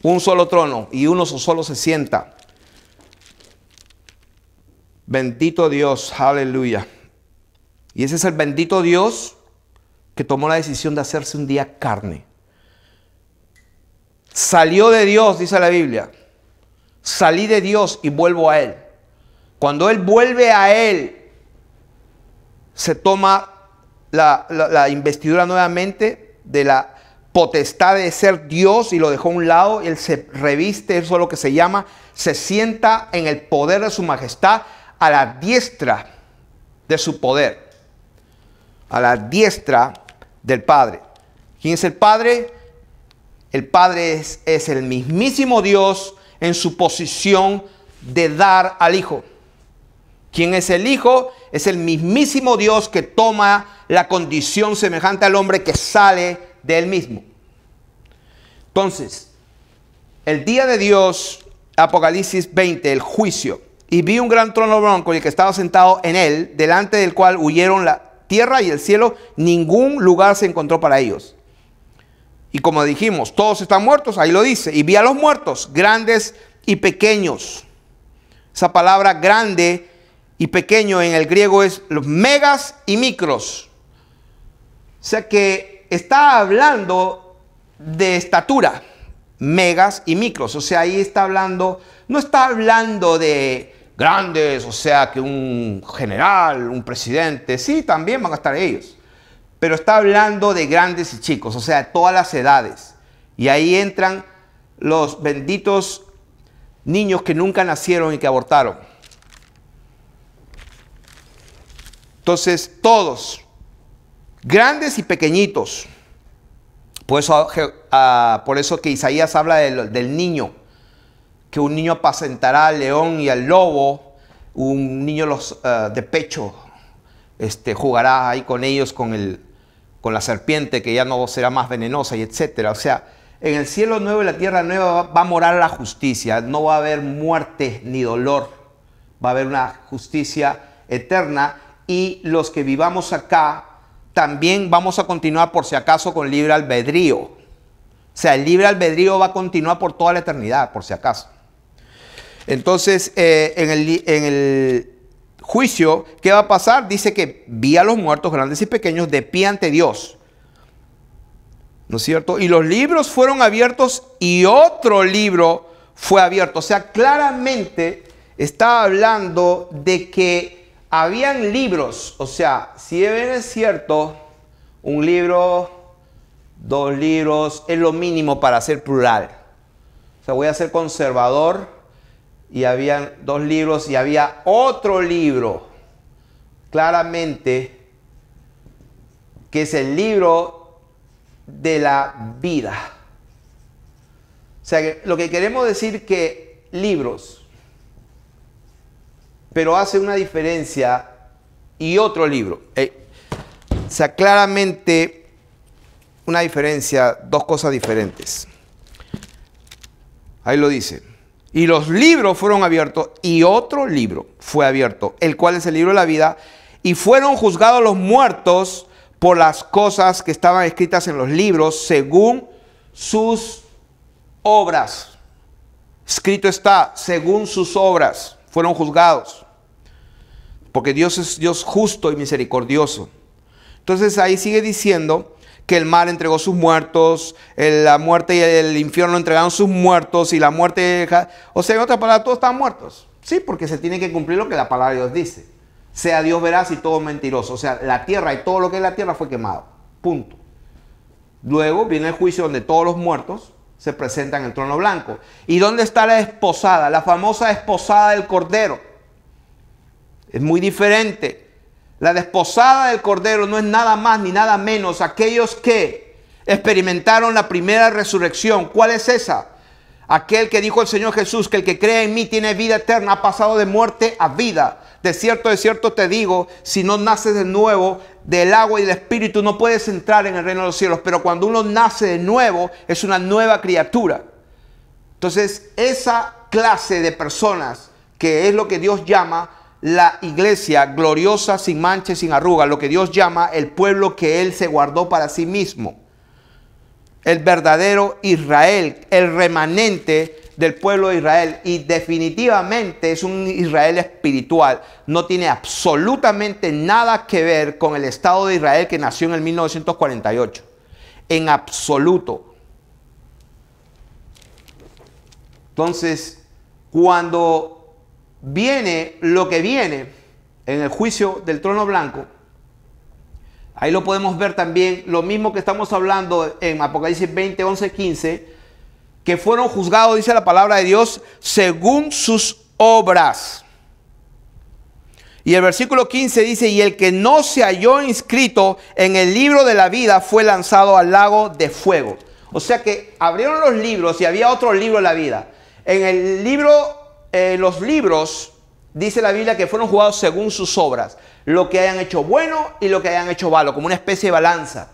Un solo trono y uno solo se sienta. Bendito Dios, aleluya. Y ese es el bendito Dios que tomó la decisión de hacerse un día carne. Salió de Dios, dice la Biblia. Salí de Dios y vuelvo a Él. Cuando Él vuelve a Él, se toma la investidura nuevamente de la potestad de ser Dios y lo dejó a un lado. Él se reviste, eso es lo que se llama, se sienta en el poder de su majestad, a la diestra de su poder, a la diestra del Padre. ¿Quién es el Padre? El Padre es el mismísimo Dios en su posición de dar al Hijo. ¿Quién es el Hijo? Es el mismísimo Dios que toma la condición semejante al hombre, que sale de él mismo. Entonces, el día de Dios, Apocalipsis 20, el juicio. Y vi un gran trono blanco y el que estaba sentado en él, delante del cual huyeron la tierra y el cielo, ningún lugar se encontró para ellos. Y como dijimos, todos están muertos, ahí lo dice. Y vi a los muertos, grandes y pequeños. Esa palabra grande y pequeño en el griego es los megas y micros. O sea que está hablando de estatura, megas y micros. O sea, ahí está hablando, no está hablando de grandes, o sea, que un general, un presidente, sí, también van a estar ellos. Pero está hablando de grandes y chicos, o sea, de todas las edades. Y ahí entran los benditos niños que nunca nacieron y que abortaron. Entonces, todos, grandes y pequeñitos. Por eso que Isaías habla del niño, que un niño apacentará al león y al lobo, un niño de pecho jugará ahí con ellos, con la serpiente, que ya no será más venenosa, y etcétera. O sea, en el cielo nuevo y la tierra nueva va a morar la justicia, no va a haber muerte ni dolor, va a haber una justicia eterna. Y los que vivamos acá también vamos a continuar, por si acaso, con libre albedrío. O sea, el libre albedrío va a continuar por toda la eternidad, por si acaso. Entonces, en el juicio, ¿qué va a pasar? Dice que vi a los muertos, grandes y pequeños, de pie ante Dios. ¿No es cierto? Y los libros fueron abiertos y otro libro fue abierto. O sea, claramente está hablando de que habían libros. O sea, si bien es cierto, un libro, dos libros, es lo mínimo para ser plural. O sea, voy a ser conservador y habían dos libros y había otro libro, claramente, que es el libro de la vida. O sea, lo que queremos decir que libros, pero hace una diferencia y otro libro. O sea, claramente una diferencia, dos cosas diferentes. Ahí lo dice. Y los libros fueron abiertos y otro libro fue abierto, el cual es el libro de la vida. Y fueron juzgados los muertos por las cosas que estaban escritas en los libros según sus obras. Escrito está, según sus obras fueron juzgados. Porque Dios es Dios justo y misericordioso. Entonces ahí sigue diciendo que el mar entregó sus muertos, la muerte y el infierno entregaron sus muertos y la muerte... O sea, en otras palabras, todos están muertos. Sí, porque se tiene que cumplir lo que la palabra de Dios dice. Sea Dios veraz y todo mentiroso. O sea, la tierra y todo lo que es la tierra fue quemado. Punto. Luego viene el juicio donde todos los muertos se presentan en el trono blanco. ¿Y dónde está la desposada? La famosa desposada del Cordero. Es muy diferente. La desposada del Cordero no es nada más ni nada menos aquellos que experimentaron la primera resurrección. ¿Cuál es esa? Aquel que dijo el Señor Jesús, que el que cree en mí tiene vida eterna, ha pasado de muerte a vida. De cierto te digo, si no naces de nuevo del agua y del Espíritu, no puedes entrar en el reino de los cielos. Pero cuando uno nace de nuevo, es una nueva criatura. Entonces, esa clase de personas, que es lo que Dios llama la iglesia gloriosa, sin mancha y sin arruga, lo que Dios llama el pueblo que Él se guardó para sí mismo. El verdadero Israel, el remanente, del pueblo de Israel. Y definitivamente es un Israel espiritual. No tiene absolutamente nada que ver con el Estado de Israel que nació en el 1948. En absoluto. Entonces, cuando viene lo que viene en el juicio del trono blanco, ahí lo podemos ver también, lo mismo que estamos hablando en Apocalipsis 20, 11, 15, que fueron juzgados, dice la palabra de Dios, según sus obras. Y el versículo 15 dice, y el que no se halló inscrito en el libro de la vida fue lanzado al lago de fuego. O sea que abrieron los libros y había otro libro de la vida. En el libro, los libros, dice la Biblia que fueron juzgados según sus obras. Lo que hayan hecho bueno y lo que hayan hecho malo, como una especie de balanza.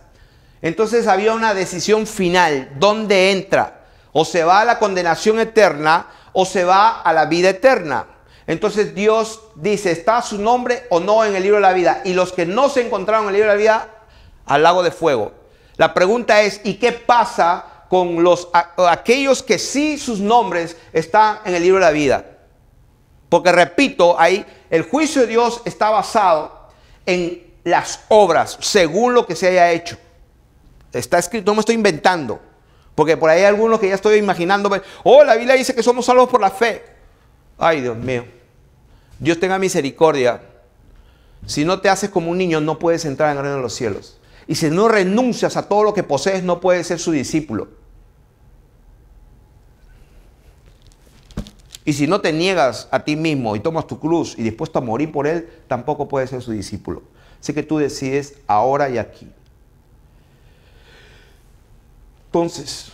Entonces había una decisión final. ¿Dónde entra? O se va a la condenación eterna o se va a la vida eterna. Entonces Dios dice, ¿está su nombre o no en el libro de la vida? Y los que no se encontraron en el libro de la vida, al lago de fuego. La pregunta es, ¿y qué pasa con aquellos que sí sus nombres están en el libro de la vida? Porque repito, ahí el juicio de Dios está basado en las obras, según lo que se haya hecho. Está escrito, no me estoy inventando. Porque por ahí hay algunos que ya estoy imaginando. Oh, la Biblia dice que somos salvos por la fe. Ay, Dios mío. Dios tenga misericordia. Si no te haces como un niño, no puedes entrar en el reino de los cielos. Y si no renuncias a todo lo que posees, no puedes ser su discípulo. Y si no te niegas a ti mismo y tomas tu cruz y dispuesto a morir por él, tampoco puedes ser su discípulo. Así que tú decides ahora y aquí. Entonces,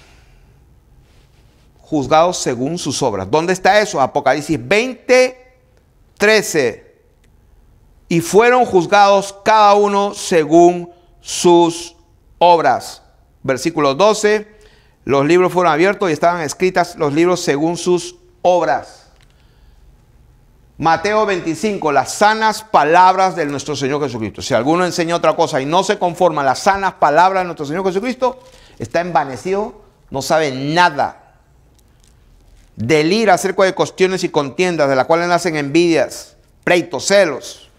juzgados según sus obras. ¿Dónde está eso? Apocalipsis 20, 13. Y fueron juzgados cada uno según sus obras. Versículo 12. Los libros fueron abiertos y estaban escritas los libros según sus obras. Mateo 25, las sanas palabras de nuestro Señor Jesucristo. Si alguno enseña otra cosa y no se conforma a las sanas palabras de nuestro Señor Jesucristo, está envanecido, no sabe nada. Delira acerca de cuestiones y contiendas, de las cuales nacen envidias, pleitos, celos,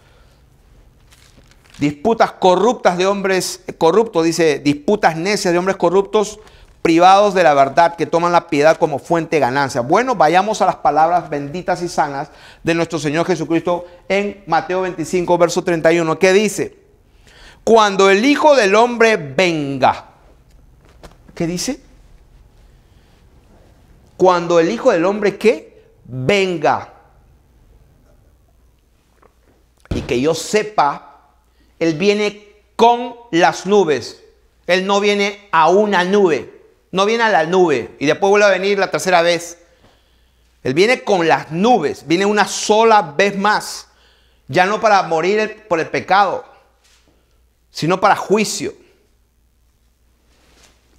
disputas corruptas de hombres corruptos, dice, disputas necias de hombres corruptos, privados de la verdad, que toman la piedad como fuente de ganancia. Bueno, vayamos a las palabras benditas y sanas de nuestro Señor Jesucristo en Mateo 25, verso 31, que dice, cuando el Hijo del Hombre venga. ¿Qué dice? Cuando el Hijo del Hombre, ¿qué? Venga. Y que yo sepa, Él viene con las nubes. Él no viene a una nube. No viene a la nube y después vuelve a venir la tercera vez. Él viene con las nubes. Viene una sola vez más. Ya no para morir por el pecado, sino para juicio.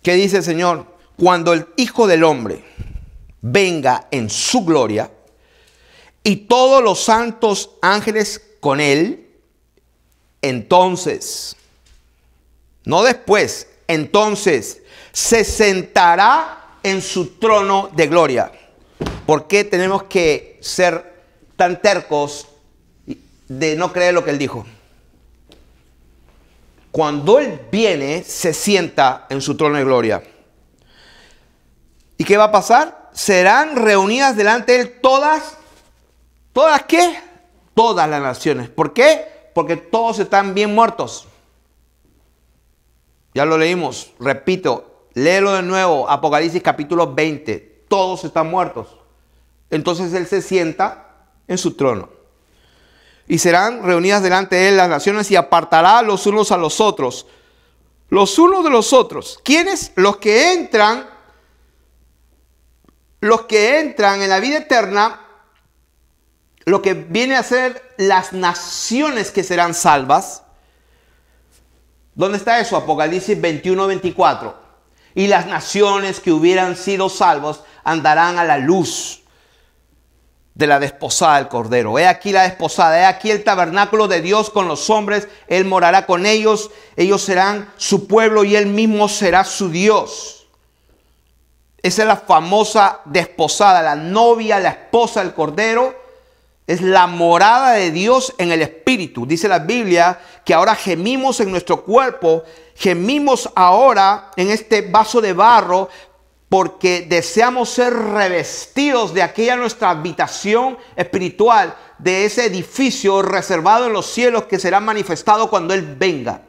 ¿Qué dice el Señor? Cuando el Hijo del Hombre venga en su gloria y todos los santos ángeles con él, entonces, no después, entonces se sentará en su trono de gloria. ¿Por qué tenemos que ser tan tercos de no creer lo que él dijo? Cuando él viene, se sienta en su trono de gloria. ¿Y qué va a pasar? Serán reunidas delante de él todas ¿qué? Todas las naciones. ¿Por qué? Porque todos están bien muertos. Ya lo leímos, repito, léelo de nuevo, Apocalipsis capítulo 20. Todos están muertos. Entonces él se sienta en su trono. Y serán reunidas delante de él las naciones y apartará los unos a los otros. Los unos de los otros. ¿Quiénes? Los que entran en la vida eterna, lo que viene a ser las naciones que serán salvas. ¿Dónde está eso? Apocalipsis 21, 24. Y las naciones que hubieran sido salvos andarán a la luz de la desposada del Cordero. He aquí la desposada, he aquí el tabernáculo de Dios con los hombres. Él morará con ellos, ellos serán su pueblo y él mismo será su Dios. Esa es la famosa desposada, la novia, la esposa del Cordero. Es la morada de Dios en el Espíritu. Dice la Biblia que ahora gemimos en nuestro cuerpo, gemimos ahora en este vaso de barro, porque deseamos ser revestidos de aquella nuestra habitación espiritual, de ese edificio reservado en los cielos que será manifestado cuando Él venga.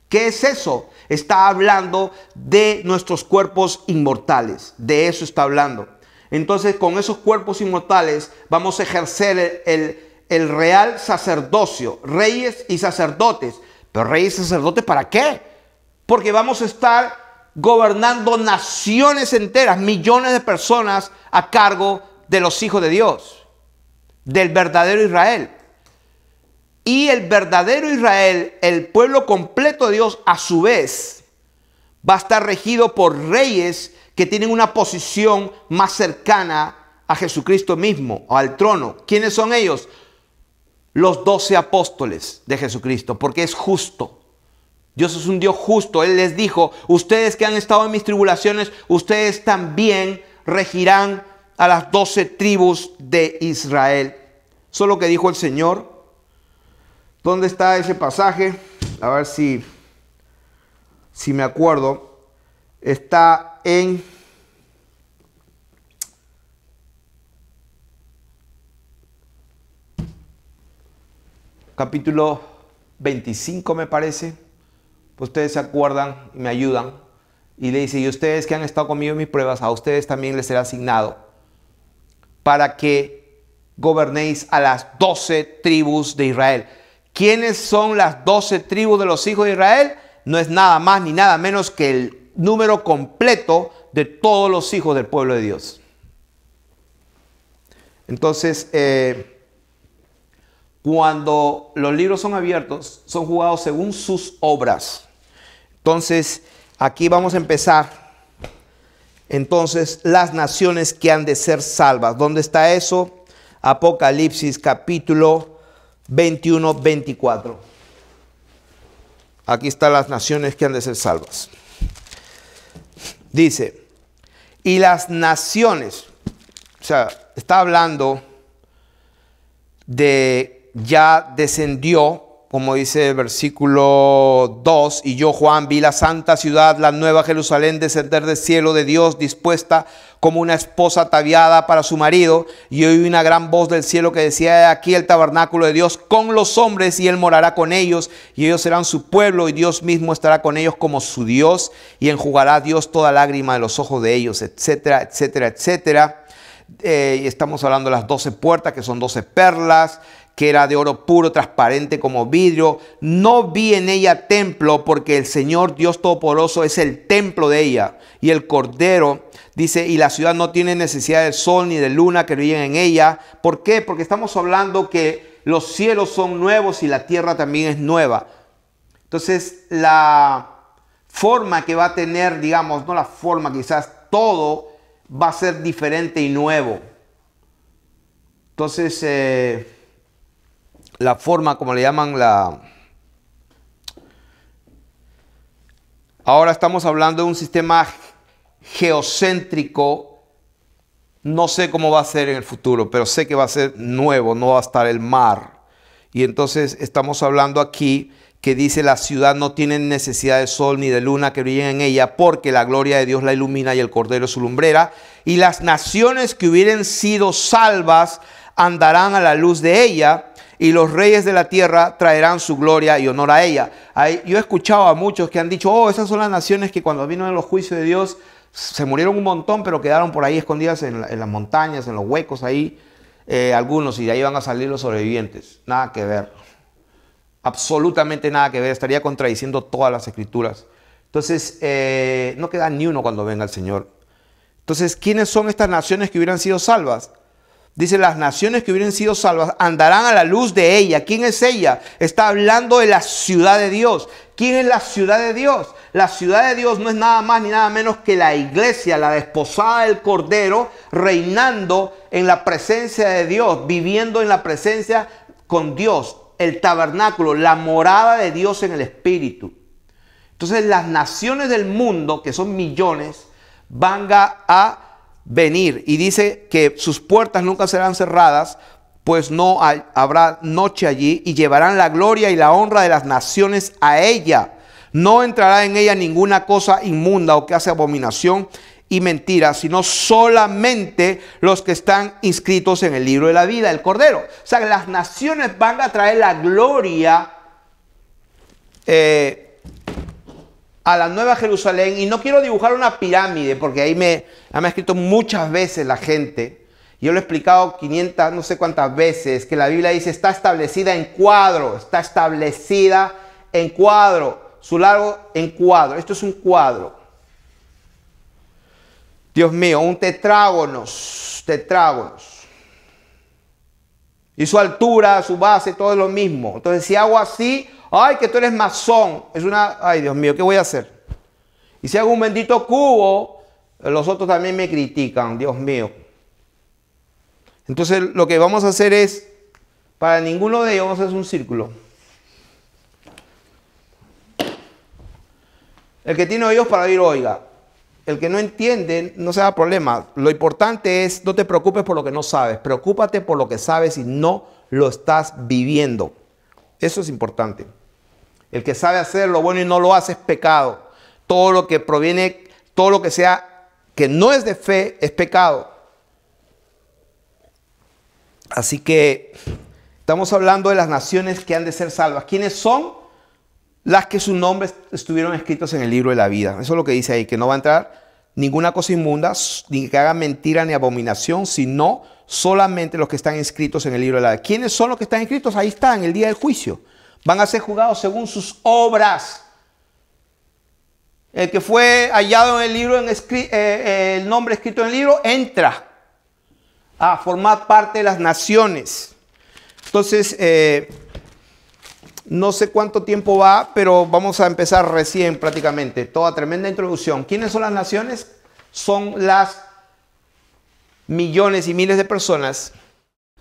¿Qué es eso? Está hablando de nuestros cuerpos inmortales. De eso está hablando. Entonces, con esos cuerpos inmortales vamos a ejercer el real sacerdocio, reyes y sacerdotes. Pero reyes y sacerdotes, ¿para qué? Porque vamos a estar gobernando naciones enteras, millones de personas a cargo de los hijos de Dios, del verdadero Israel. Y el verdadero Israel, el pueblo completo de Dios, a su vez, va a estar regido por reyes que tienen una posición más cercana a Jesucristo mismo, o al trono. ¿Quiénes son ellos? Los 12 apóstoles de Jesucristo, porque es justo. Dios es un Dios justo. Él les dijo, ustedes que han estado en mis tribulaciones, ustedes también regirán a las 12 tribus de Israel. Eso es lo que dijo el Señor. ¿Dónde está ese pasaje? A ver si me acuerdo. Está en capítulo 25, me parece. Pues ustedes se acuerdan y me ayudan. Y le dice, y ustedes que han estado conmigo en mis pruebas, a ustedes también les será asignado para que gobernéis a las 12 tribus de Israel. ¿Quiénes son las 12 tribus de los hijos de Israel? No es nada más ni nada menos que el número completo de todos los hijos del pueblo de Dios. Entonces, cuando los libros son abiertos, son jugados según sus obras. Entonces, aquí vamos a empezar. Entonces, las naciones que han de ser salvas. ¿Dónde está eso? Apocalipsis capítulo 21, 24. Aquí están las naciones que han de ser salvas. Dice, y las naciones, o sea, está hablando de ya descendió, como dice el versículo 2, y yo, Juan, vi la santa ciudad, la nueva Jerusalén, descender del cielo de Dios, dispuesta como una esposa ataviada para su marido. Y oí una gran voz del cielo que decía, he aquí el tabernáculo de Dios con los hombres, y Él morará con ellos, y ellos serán su pueblo, y Dios mismo estará con ellos como su Dios, y enjugará a Dios toda lágrima de los ojos de ellos, etcétera, etcétera, etcétera. Estamos hablando de las 12 puertas, que son 12 perlas, que era de oro puro, transparente como vidrio. No vi en ella templo, porque el Señor Dios Todopoderoso es el templo de ella. Y el Cordero, dice, y la ciudad no tiene necesidad del sol ni de luna que brillen en ella. ¿Por qué? Porque estamos hablando que los cielos son nuevos y la tierra también es nueva. Entonces, la forma que va a tener, digamos, no la forma, quizás todo va a ser diferente y nuevo. Entonces, la forma, como le llaman ahora estamos hablando de un sistema geocéntrico. No sé cómo va a ser en el futuro, pero sé que va a ser nuevo, no va a estar el mar. Y entonces estamos hablando aquí que dice, la ciudad no tiene necesidad de sol ni de luna que brillen en ella, porque la gloria de Dios la ilumina y el Cordero es su lumbrera. Y las naciones que hubieren sido salvas andarán a la luz de ella, y los reyes de la tierra traerán su gloria y honor a ella. Yo he escuchado a muchos que han dicho, oh, esas son las naciones que cuando vino en los juicios de Dios se murieron un montón, pero quedaron por ahí escondidas en las montañas, en los huecos ahí, algunos, y de ahí van a salir los sobrevivientes. Nada que ver. Absolutamente nada que ver. Estaría contradiciendo todas las escrituras. Entonces, no queda ni uno cuando venga el Señor. Entonces, ¿quiénes son estas naciones que hubieran sido salvas? Dice, las naciones que hubieran sido salvas andarán a la luz de ella. ¿Quién es ella? Está hablando de la ciudad de Dios. ¿Quién es la ciudad de Dios? La ciudad de Dios no es nada más ni nada menos que la iglesia, la desposada del Cordero, reinando en la presencia de Dios, viviendo en la presencia con Dios, el tabernáculo, la morada de Dios en el Espíritu. Entonces, las naciones del mundo, que son millones, van a venir. Y dice que sus puertas nunca serán cerradas, pues no habrá noche allí, y llevarán la gloria y la honra de las naciones a ella. No entrará en ella ninguna cosa inmunda o que hace abominación y mentira, sino solamente los que están inscritos en el libro de la vida, el Cordero. O sea, que las naciones van a traer la gloria a la Nueva Jerusalén. Y no quiero dibujar una pirámide, porque ahí me ha escrito muchas veces la gente. Yo lo he explicado 500, no sé cuántas veces, que la Biblia dice está establecida en cuadro, está establecida en cuadro, su largo en cuadro. Esto es un cuadro. Dios mío, un tetrágonos. Y su altura, su base, todo es lo mismo. Entonces, si hago así, ay, que tú eres masón. Es una, ay, Dios mío, ¿qué voy a hacer? Y si hago un bendito cubo, los otros también me critican, Dios mío. Entonces, lo que vamos a hacer es, para ninguno de ellos vamos a hacer un círculo. El que tiene oídos para oír, oiga. El que no entiende, no se da problema. Lo importante es, no te preocupes por lo que no sabes. Preocúpate por lo que sabes y no lo estás viviendo. Eso es importante. El que sabe hacer lo bueno y no lo hace es pecado. Todo lo que proviene, todo lo que sea, que no es de fe, es pecado. Así que estamos hablando de las naciones que han de ser salvas. ¿Quiénes son? Las que sus nombres estuvieron escritos en el libro de la vida. Eso es lo que dice ahí, que no va a entrar ninguna cosa inmunda, ni que haga mentira ni abominación, sino solamente los que están inscritos en el libro de la vida. ¿Quiénes son los que están inscritos? Ahí está, en el día del juicio. Van a ser juzgados según sus obras. El que fue hallado en el libro, el nombre escrito en el libro, entra a formar parte de las naciones. Entonces, no sé cuánto tiempo va, pero vamos a empezar recién prácticamente. Toda tremenda introducción. ¿Quiénes son las naciones? Son las millones y miles de personas.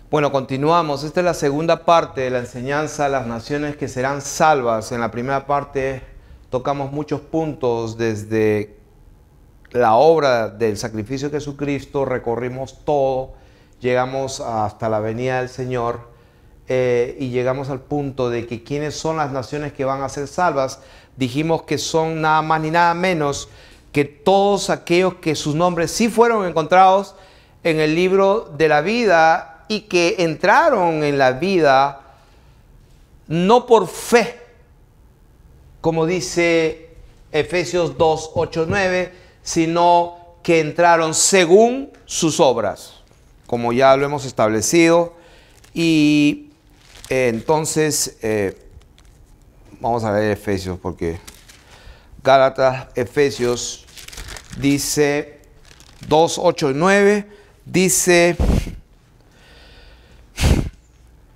Bueno, continuamos. Esta es la segunda parte de la enseñanza, las naciones que serán salvas. En la primera parte tocamos muchos puntos desde la obra del sacrificio de Jesucristo. Recorrimos todo, llegamos hasta la venida del Señor. Y llegamos al punto de que quiénes son las naciones que van a ser salvas. Dijimos que son nada más ni nada menos que todos aquellos que sus nombres sí fueron encontrados en el libro de la vida y que entraron en la vida no por fe, como dice Efesios 2, 8, 9, sino que entraron según sus obras, como ya lo hemos establecido. Y entonces, vamos a ver Efesios, porque Gálatas, Efesios, dice 2, 8 y 9, dice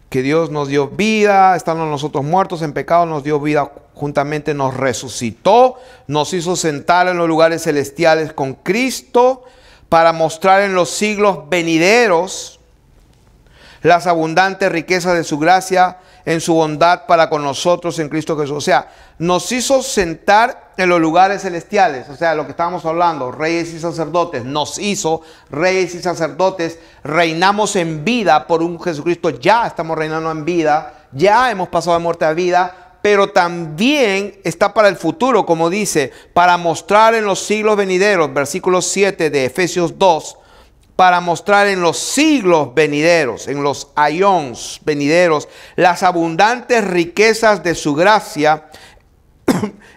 que Dios nos dio vida, estando nosotros muertos en pecado, nos dio vida juntamente, nos resucitó, nos hizo sentar en los lugares celestiales con Cristo, para mostrar en los siglos venideros las abundantes riquezas de su gracia en su bondad para con nosotros en Cristo Jesús. O sea, nos hizo sentar en los lugares celestiales. O sea, lo que estábamos hablando, reyes y sacerdotes. Nos hizo reyes y sacerdotes. Reinamos en vida por un Jesucristo. Ya estamos reinando en vida. Ya hemos pasado de muerte a vida. Pero también está para el futuro, como dice, para mostrar en los siglos venideros. Versículo 7 de Efesios 2. Para mostrar en los siglos venideros, en los aions venideros, las abundantes riquezas de su gracia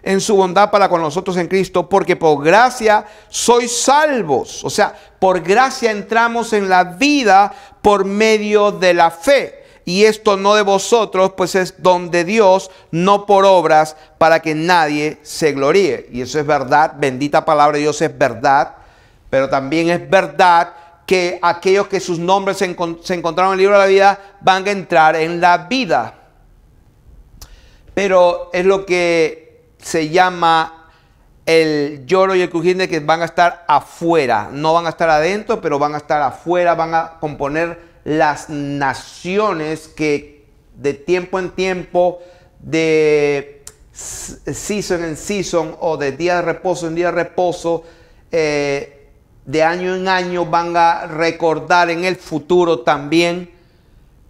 en su bondad para con nosotros en Cristo, porque por gracia sois salvos. O sea, por gracia entramos en la vida por medio de la fe. Y esto no de vosotros, pues es don de Dios, no por obras, para que nadie se gloríe. Y eso es verdad, bendita palabra de Dios es verdad, pero también es verdad que aquellos que sus nombres se encontraron en el libro de la vida van a entrar en la vida. Pero es lo que se llama el lloro y el crujir de que van a estar afuera. No van a estar adentro, pero van a estar afuera, van a componer las naciones que de tiempo en tiempo, de season en season o de día de reposo en día de reposo, de año en año van a recordar en el futuro también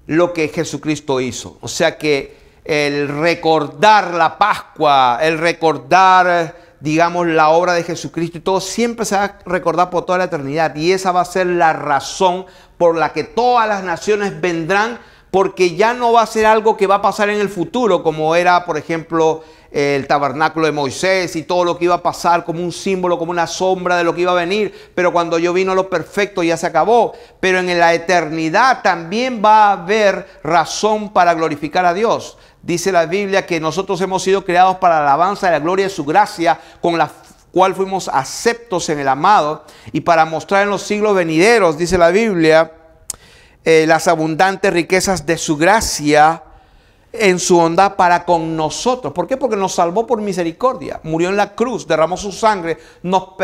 lo que Jesucristo hizo. O sea que el recordar la Pascua, el recordar, digamos, la obra de Jesucristo y todo, siempre se va a recordar por toda la eternidad. Y esa va a ser la razón por la que todas las naciones vendrán, porque ya no va a ser algo que va a pasar en el futuro, como era, por ejemplo, el tabernáculo de Moisés y todo lo que iba a pasar como un símbolo, como una sombra de lo que iba a venir. Pero cuando yo vino lo perfecto ya se acabó. Pero en la eternidad también va a haber razón para glorificar a Dios. Dice la Biblia que nosotros hemos sido creados para la alabanza de la gloria de su gracia, con la cual fuimos aceptos en el amado, y para mostrar en los siglos venideros, dice la Biblia, las abundantes riquezas de su gracia en su bondad para con nosotros. ¿Por qué? Porque nos salvó por misericordia. Murió en la cruz, derramó su sangre, nos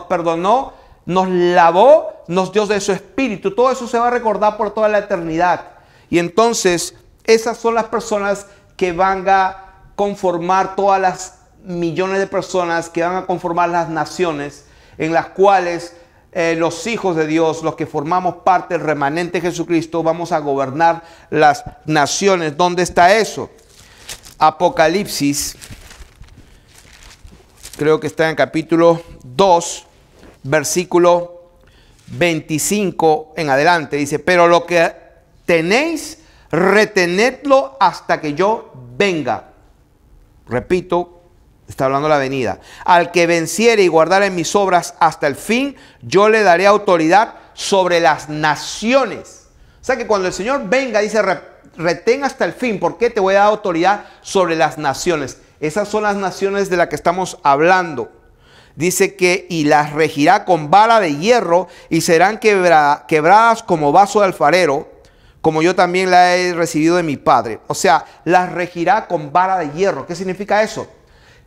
perdonó, nos lavó, nos dio de su espíritu. Todo eso se va a recordar por toda la eternidad. Y entonces, esas son las personas que van a conformar, todas las millones de personas que van a conformar las naciones, en las cuales los hijos de Dios, los que formamos parte del remanente de Jesucristo, vamos a gobernar las naciones. ¿Dónde está eso? Apocalipsis, creo que está en capítulo 2, versículo 25 en adelante. Dice, pero lo que tenéis, retenedlo hasta que yo venga. Repito, está hablando de la venida. Al que venciere y guardare mis obras hasta el fin, yo le daré autoridad sobre las naciones. O sea que cuando el Señor venga, dice, retén hasta el fin. ¿Por qué te voy a dar autoridad sobre las naciones? Esas son las naciones de las que estamos hablando. Dice que y las regirá con vara de hierro y serán quebradas como vaso de alfarero, como yo también la he recibido de mi Padre. O sea, las regirá con vara de hierro. ¿Qué significa eso?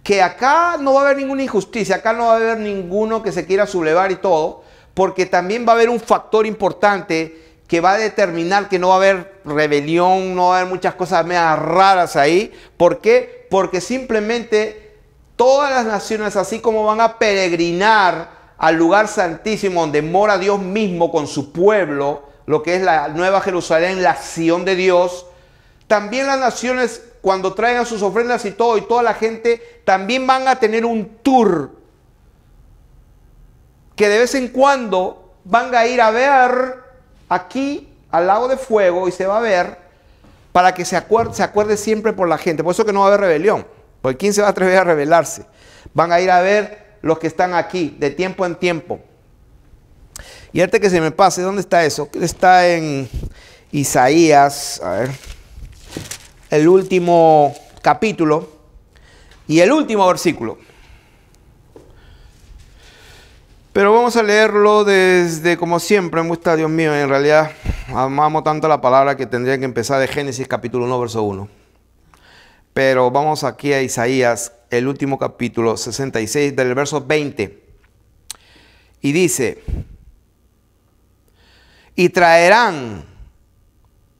Que acá no va a haber ninguna injusticia, acá no va a haber ninguno que se quiera sublevar y todo, porque también va a haber un factor importante que va a determinar que no va a haber rebelión, no va a haber muchas cosas medias raras ahí. ¿Por qué? Porque simplemente todas las naciones, así como van a peregrinar al lugar santísimo donde mora Dios mismo con su pueblo, lo que es la Nueva Jerusalén, la Sión de Dios, también las naciones, cuando traigan sus ofrendas y todo, y toda la gente, también van a tener un tour que de vez en cuando van a ir a ver aquí al lago de fuego, y se va a ver para que se acuerde siempre por la gente. Por eso que no va a haber rebelión, porque ¿quién se va a atrever a rebelarse? Van a ir a ver los que están aquí de tiempo en tiempo. Y antes que se me pase, ¿dónde está eso? Está en Isaías, a ver, el último capítulo y el último versículo. Pero vamos a leerlo desde, como siempre, me gusta, Dios mío, en realidad amamos tanto la palabra que tendría que empezar de Génesis capítulo 1, verso 1. Pero vamos aquí a Isaías, el último capítulo, 66, del verso 20. Y dice, y traerán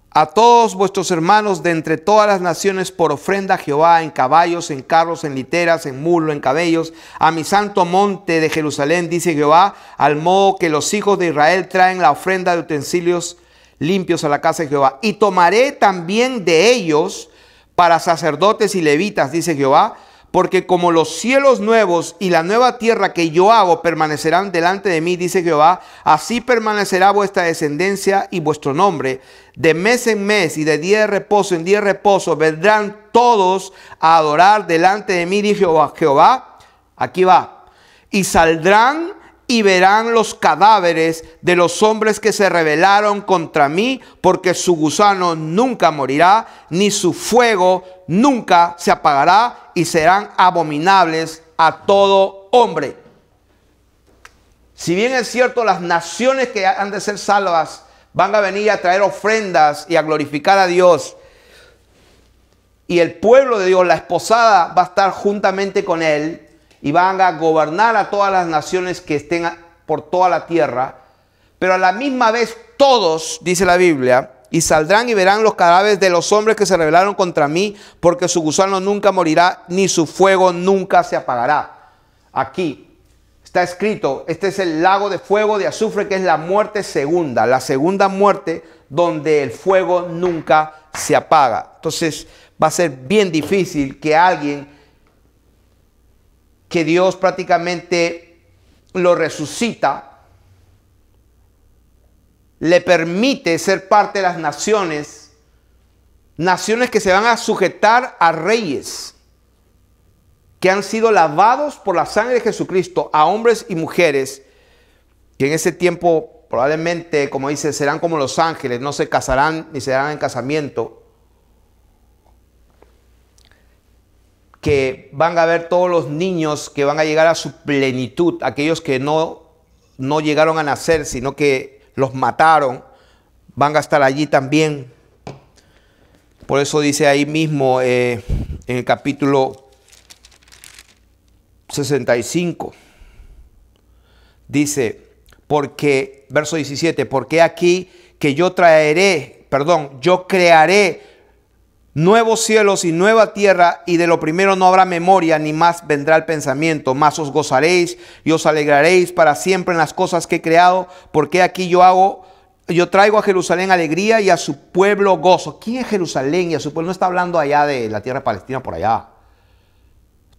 a todos vuestros hermanos de entre todas las naciones por ofrenda a Jehová, en caballos, en carros, en literas, en mulos, en camellos, a mi santo monte de Jerusalén, dice Jehová, al modo que los hijos de Israel traen la ofrenda de utensilios limpios a la casa de Jehová. Y tomaré también de ellos para sacerdotes y levitas, dice Jehová, porque como los cielos nuevos y la nueva tierra que yo hago permanecerán delante de mí, dice Jehová, así permanecerá vuestra descendencia y vuestro nombre. De mes en mes y de día de reposo en día de reposo vendrán todos a adorar delante de mí, dice Jehová. Aquí va. Y saldrán y verán los cadáveres de los hombres que se rebelaron contra mí, porque su gusano nunca morirá, ni su fuego nunca se apagará, y serán abominables a todo hombre. Si bien es cierto, las naciones que han de ser salvas van a venir a traer ofrendas y a glorificar a Dios, y el pueblo de Dios, la esposada, va a estar juntamente con él, y van a gobernar a todas las naciones que estén por toda la tierra. Pero a la misma vez todos, dice la Biblia, y saldrán y verán los cadáveres de los hombres que se rebelaron contra mí, porque su gusano nunca morirá, ni su fuego nunca se apagará. Aquí está está escrito, este es el lago de fuego de azufre, que es la muerte segunda, la segunda muerte donde el fuego nunca se apaga. Entonces va a ser bien difícil que alguien que Dios prácticamente lo resucita, le permite ser parte de las naciones, naciones que se van a sujetar a reyes, que han sido lavados por la sangre de Jesucristo, a hombres y mujeres, que en ese tiempo probablemente, como dice, serán como los ángeles, no se casarán ni se darán en casamiento, que van a ver todos los niños que van a llegar a su plenitud, aquellos que no llegaron a nacer, sino que los mataron, van a estar allí también. Por eso dice ahí mismo en el capítulo 65, dice, porque, verso 17, porque aquí que yo crearé nuevos cielos y nueva tierra, y de lo primero no habrá memoria, ni más vendrá el pensamiento, más os gozaréis y os alegraréis para siempre en las cosas que he creado, porque aquí yo traigo a Jerusalén alegría y a su pueblo gozo. ¿Quién es Jerusalén y a su pueblo? No está hablando allá de la tierra palestina por allá.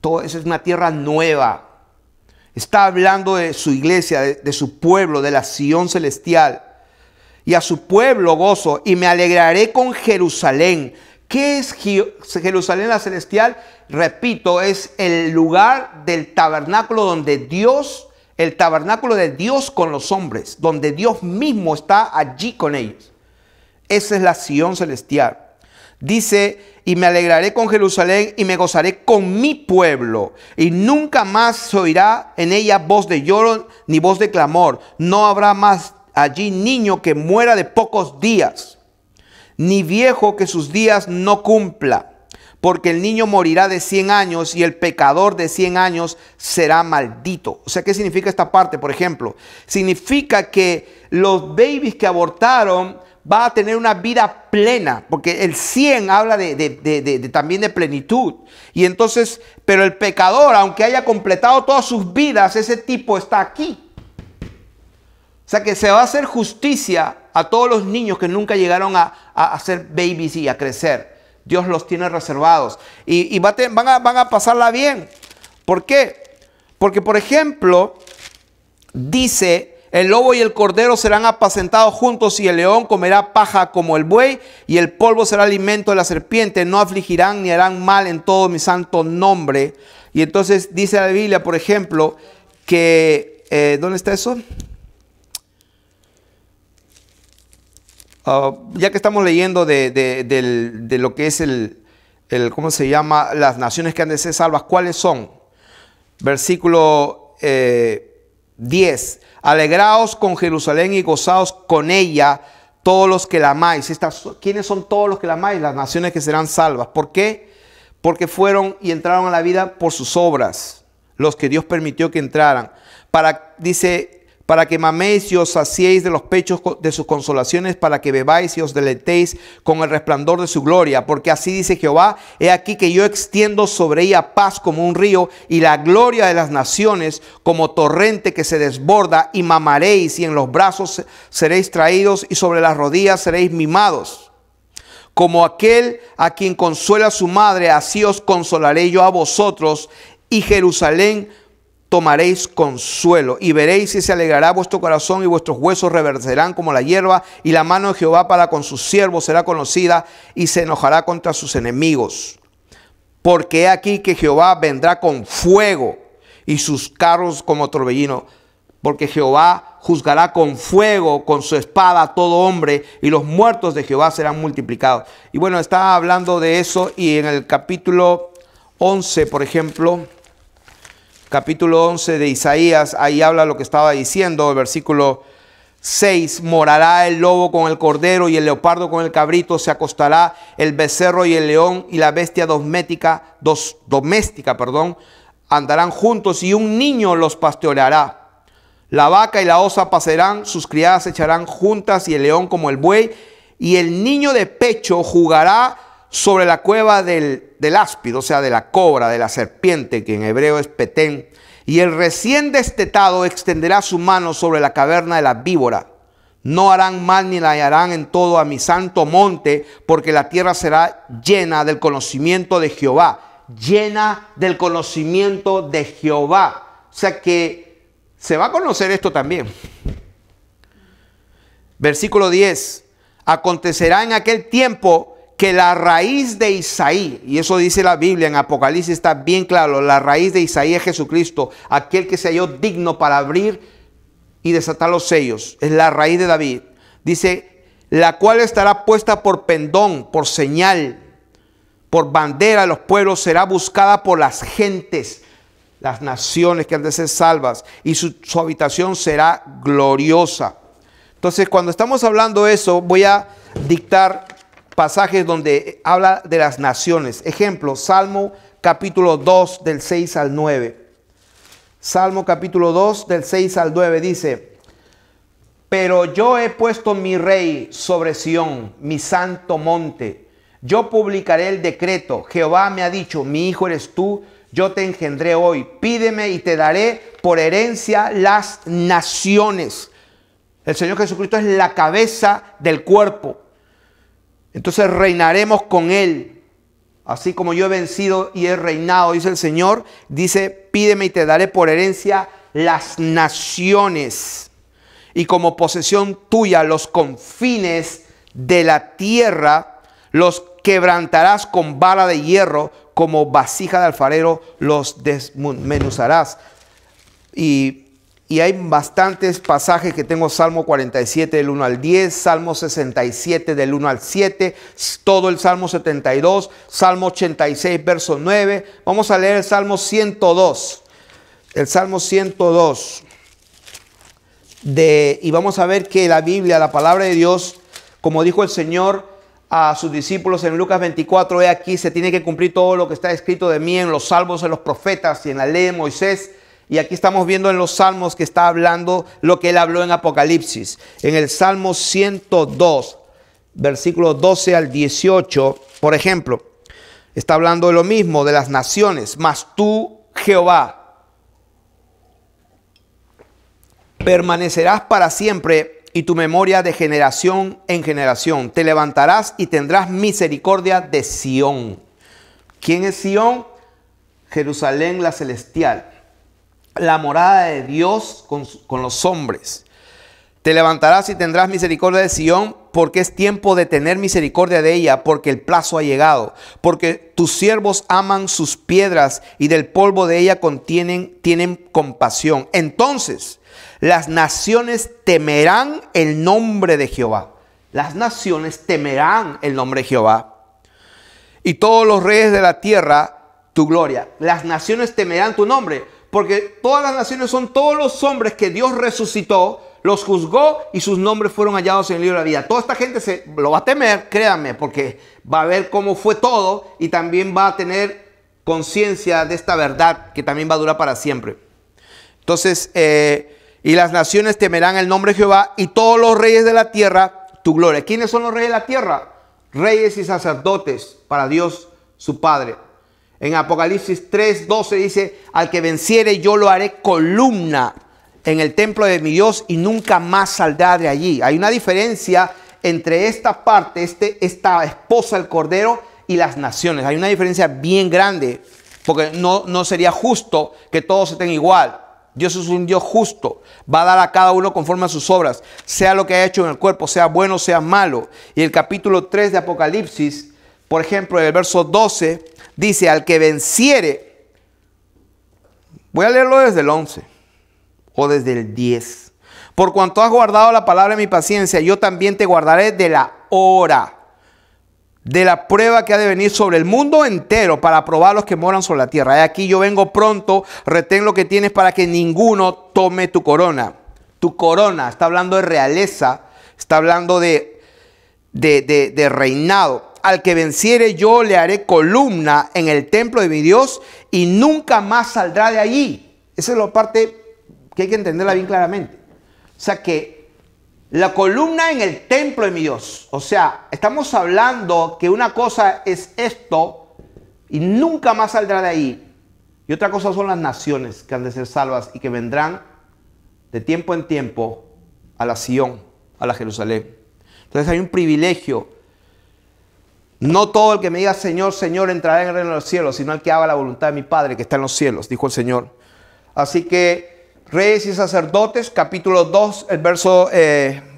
Todo eso es una tierra nueva. Está hablando de su iglesia, de su pueblo, de la Sión celestial. Y a su pueblo gozo, y me alegraré con Jerusalén. ¿Qué es Jerusalén la celestial? Repito, es el lugar del tabernáculo donde Dios, el tabernáculo de Dios con los hombres, donde Dios mismo está allí con ellos. Esa es la Sión celestial. Dice, y me alegraré con Jerusalén y me gozaré con mi pueblo, y nunca más se oirá en ella voz de lloro ni voz de clamor. No habrá más allí niño que muera de pocos días, ni viejo que sus días no cumpla, porque el niño morirá de 100 años y el pecador de 100 años será maldito. O sea, ¿qué significa esta parte? Por ejemplo, significa que los babies que abortaron va a tener una vida plena, porque el 100 habla también de plenitud. Y entonces, pero el pecador, aunque haya completado todas sus vidas, ese tipo está aquí. O sea que se va a hacer justicia a todos los niños que nunca llegaron a ser babies y a crecer. Dios los tiene reservados. Y van a pasarla bien. ¿Por qué? Porque, por ejemplo, dice, el lobo y el cordero serán apacentados juntos, y el león comerá paja como el buey, y el polvo será alimento de la serpiente. No afligirán ni harán mal en todo mi santo nombre. Y entonces dice la Biblia, por ejemplo, que, ¿dónde está eso? Ya que estamos leyendo de lo que es ¿cómo se llama? Las naciones que han de ser salvas, ¿cuáles son? Versículo 10. Alegraos con Jerusalén y gozaos con ella todos los que la amáis. ¿Quiénes son todos los que la amáis? Las naciones que serán salvas. ¿Por qué? Porque fueron y entraron a la vida por sus obras, los que Dios permitió que entraran. Dice, para que maméis y os saciéis de los pechos de sus consolaciones, para que bebáis y os deleitéis con el resplandor de su gloria. Porque así dice Jehová, he aquí que yo extiendo sobre ella paz como un río, y la gloria de las naciones como torrente que se desborda, y mamaréis, y en los brazos seréis traídos, y sobre las rodillas seréis mimados. Como aquel a quien consuela su madre, así os consolaré yo a vosotros, y Jerusalén tomaréis consuelo, y veréis y se alegrará vuestro corazón, y vuestros huesos reverdecerán como la hierba, y la mano de Jehová para con sus siervos será conocida, y se enojará contra sus enemigos. Porque he aquí que Jehová vendrá con fuego, y sus carros como torbellino. Porque Jehová juzgará con fuego, con su espada a todo hombre, y los muertos de Jehová serán multiplicados. Y bueno, está hablando de eso, y en el capítulo 11, por ejemplo, capítulo 11 de Isaías, ahí habla lo que estaba diciendo, el versículo 6, morará el lobo con el cordero, y el leopardo con el cabrito, se acostará el becerro y el león, y la bestia doméstica, andarán juntos, y un niño los pastoreará. La vaca y la osa pasarán, sus criadas se echarán juntas, y el león como el buey, y el niño de pecho jugará sobre la cueva del áspid, o sea, de la cobra, de la serpiente, que en hebreo es petén, Y el recién destetado extenderá su mano sobre la caverna de la víbora. No harán mal ni la hallarán en todo a mi santo monte, porque la tierra será llena del conocimiento de Jehová. Llena del conocimiento de Jehová. O sea que se va a conocer esto también. Versículo 10. Acontecerá en aquel tiempo que la raíz de Isaí, y eso dice la Biblia en Apocalipsis, está bien claro, la raíz de Isaí es Jesucristo, aquel que se halló digno para abrir y desatar los sellos, es la raíz de David. Dice, la cual estará puesta por pendón, por señal, por bandera de los pueblos, será buscada por las gentes, las naciones que han de ser salvas, y su habitación será gloriosa. Entonces, cuando estamos hablando de eso, voy a dictar pasajes donde habla de las naciones. Ejemplo, Salmo capítulo 2 del 6 al 9. Salmo capítulo 2 del 6 al 9 dice: pero yo he puesto mi rey sobre Sión, mi santo monte. Yo publicaré el decreto. Jehová me ha dicho, mi hijo eres tú, yo te engendré hoy. Pídeme y te daré por herencia las naciones. El Señor Jesucristo es la cabeza del cuerpo. Entonces reinaremos con Él. Así como yo he vencido y he reinado, dice el Señor. Dice, pídeme y te daré por herencia las naciones. Y como posesión tuya los confines de la tierra. Los quebrantarás con vara de hierro. Como vasija de alfarero los desmenuzarás. Y hay bastantes pasajes que tengo. Salmo 47 del 1 al 10, Salmo 67 del 1 al 7, todo el Salmo 72, Salmo 86 verso 9. Vamos a leer el Salmo 102. El Salmo 102. Y vamos a ver que la Biblia, la palabra de Dios, como dijo el Señor a sus discípulos en Lucas 24, he aquí se tiene que cumplir todo lo que está escrito de mí en los salmos, en los profetas y en la ley de Moisés. Y aquí estamos viendo en los salmos que está hablando lo que él habló en Apocalipsis. En el Salmo 102, versículos 12 al 18, por ejemplo, está hablando de lo mismo, de las naciones. Mas tú, Jehová, permanecerás para siempre y tu memoria de generación en generación. Te levantarás y tendrás misericordia de Sión. ¿Quién es Sión? Jerusalén la celestial. La morada de Dios con los hombres. Te levantarás y tendrás misericordia de Sión, porque es tiempo de tener misericordia de ella, porque el plazo ha llegado. Porque tus siervos aman sus piedras y del polvo de ella tienen compasión. Entonces las naciones temerán el nombre de Jehová. Las naciones temerán el nombre de Jehová. Y todos los reyes de la tierra tu gloria. Las naciones temerán tu nombre. Porque todas las naciones son todos los hombres que Dios resucitó, los juzgó y sus nombres fueron hallados en el libro de la vida. Toda esta gente se lo va a temer, créanme, porque va a ver cómo fue todo y también va a tener conciencia de esta verdad que también va a durar para siempre. Entonces, y las naciones temerán el nombre de Jehová y todos los reyes de la tierra tu gloria. ¿Quiénes son los reyes de la tierra? Reyes y sacerdotes para Dios su Padre. En Apocalipsis 3:12 dice, al que venciere yo lo haré columna en el templo de mi Dios y nunca más saldrá de allí. Hay una diferencia entre esta parte, esta esposa del Cordero y las naciones. Hay una diferencia bien grande, porque no sería justo que todos estén igual. Dios es un Dios justo, va a dar a cada uno conforme a sus obras, sea lo que haya hecho en el cuerpo, sea bueno, sea malo. Y el capítulo 3 de Apocalipsis, por ejemplo, en el verso 12, dice, al que venciere, voy a leerlo desde el 11 o desde el 10. Por cuanto has guardado la palabra de mi paciencia, yo también te guardaré de la hora, de la prueba que ha de venir sobre el mundo entero para probar a los que moran sobre la tierra. He aquí yo vengo pronto, retén lo que tienes para que ninguno tome tu corona. Tu corona, está hablando de realeza, está hablando de reinado. Al que venciere yo le haré columna en el templo de mi Dios y nunca más saldrá de allí. Esa es la parte que hay que entenderla bien claramente. O sea que la columna en el templo de mi Dios. O sea, estamos hablando que una cosa es esto y nunca más saldrá de ahí. Y otra cosa son las naciones que han de ser salvas y que vendrán de tiempo en tiempo a la Sión, a la Jerusalén. Entonces hay un privilegio. No todo el que me diga Señor, Señor entrará en el reino de los cielos, sino el que haga la voluntad de mi Padre que está en los cielos, dijo el Señor. Así que Reyes y Sacerdotes, capítulo 2, el verso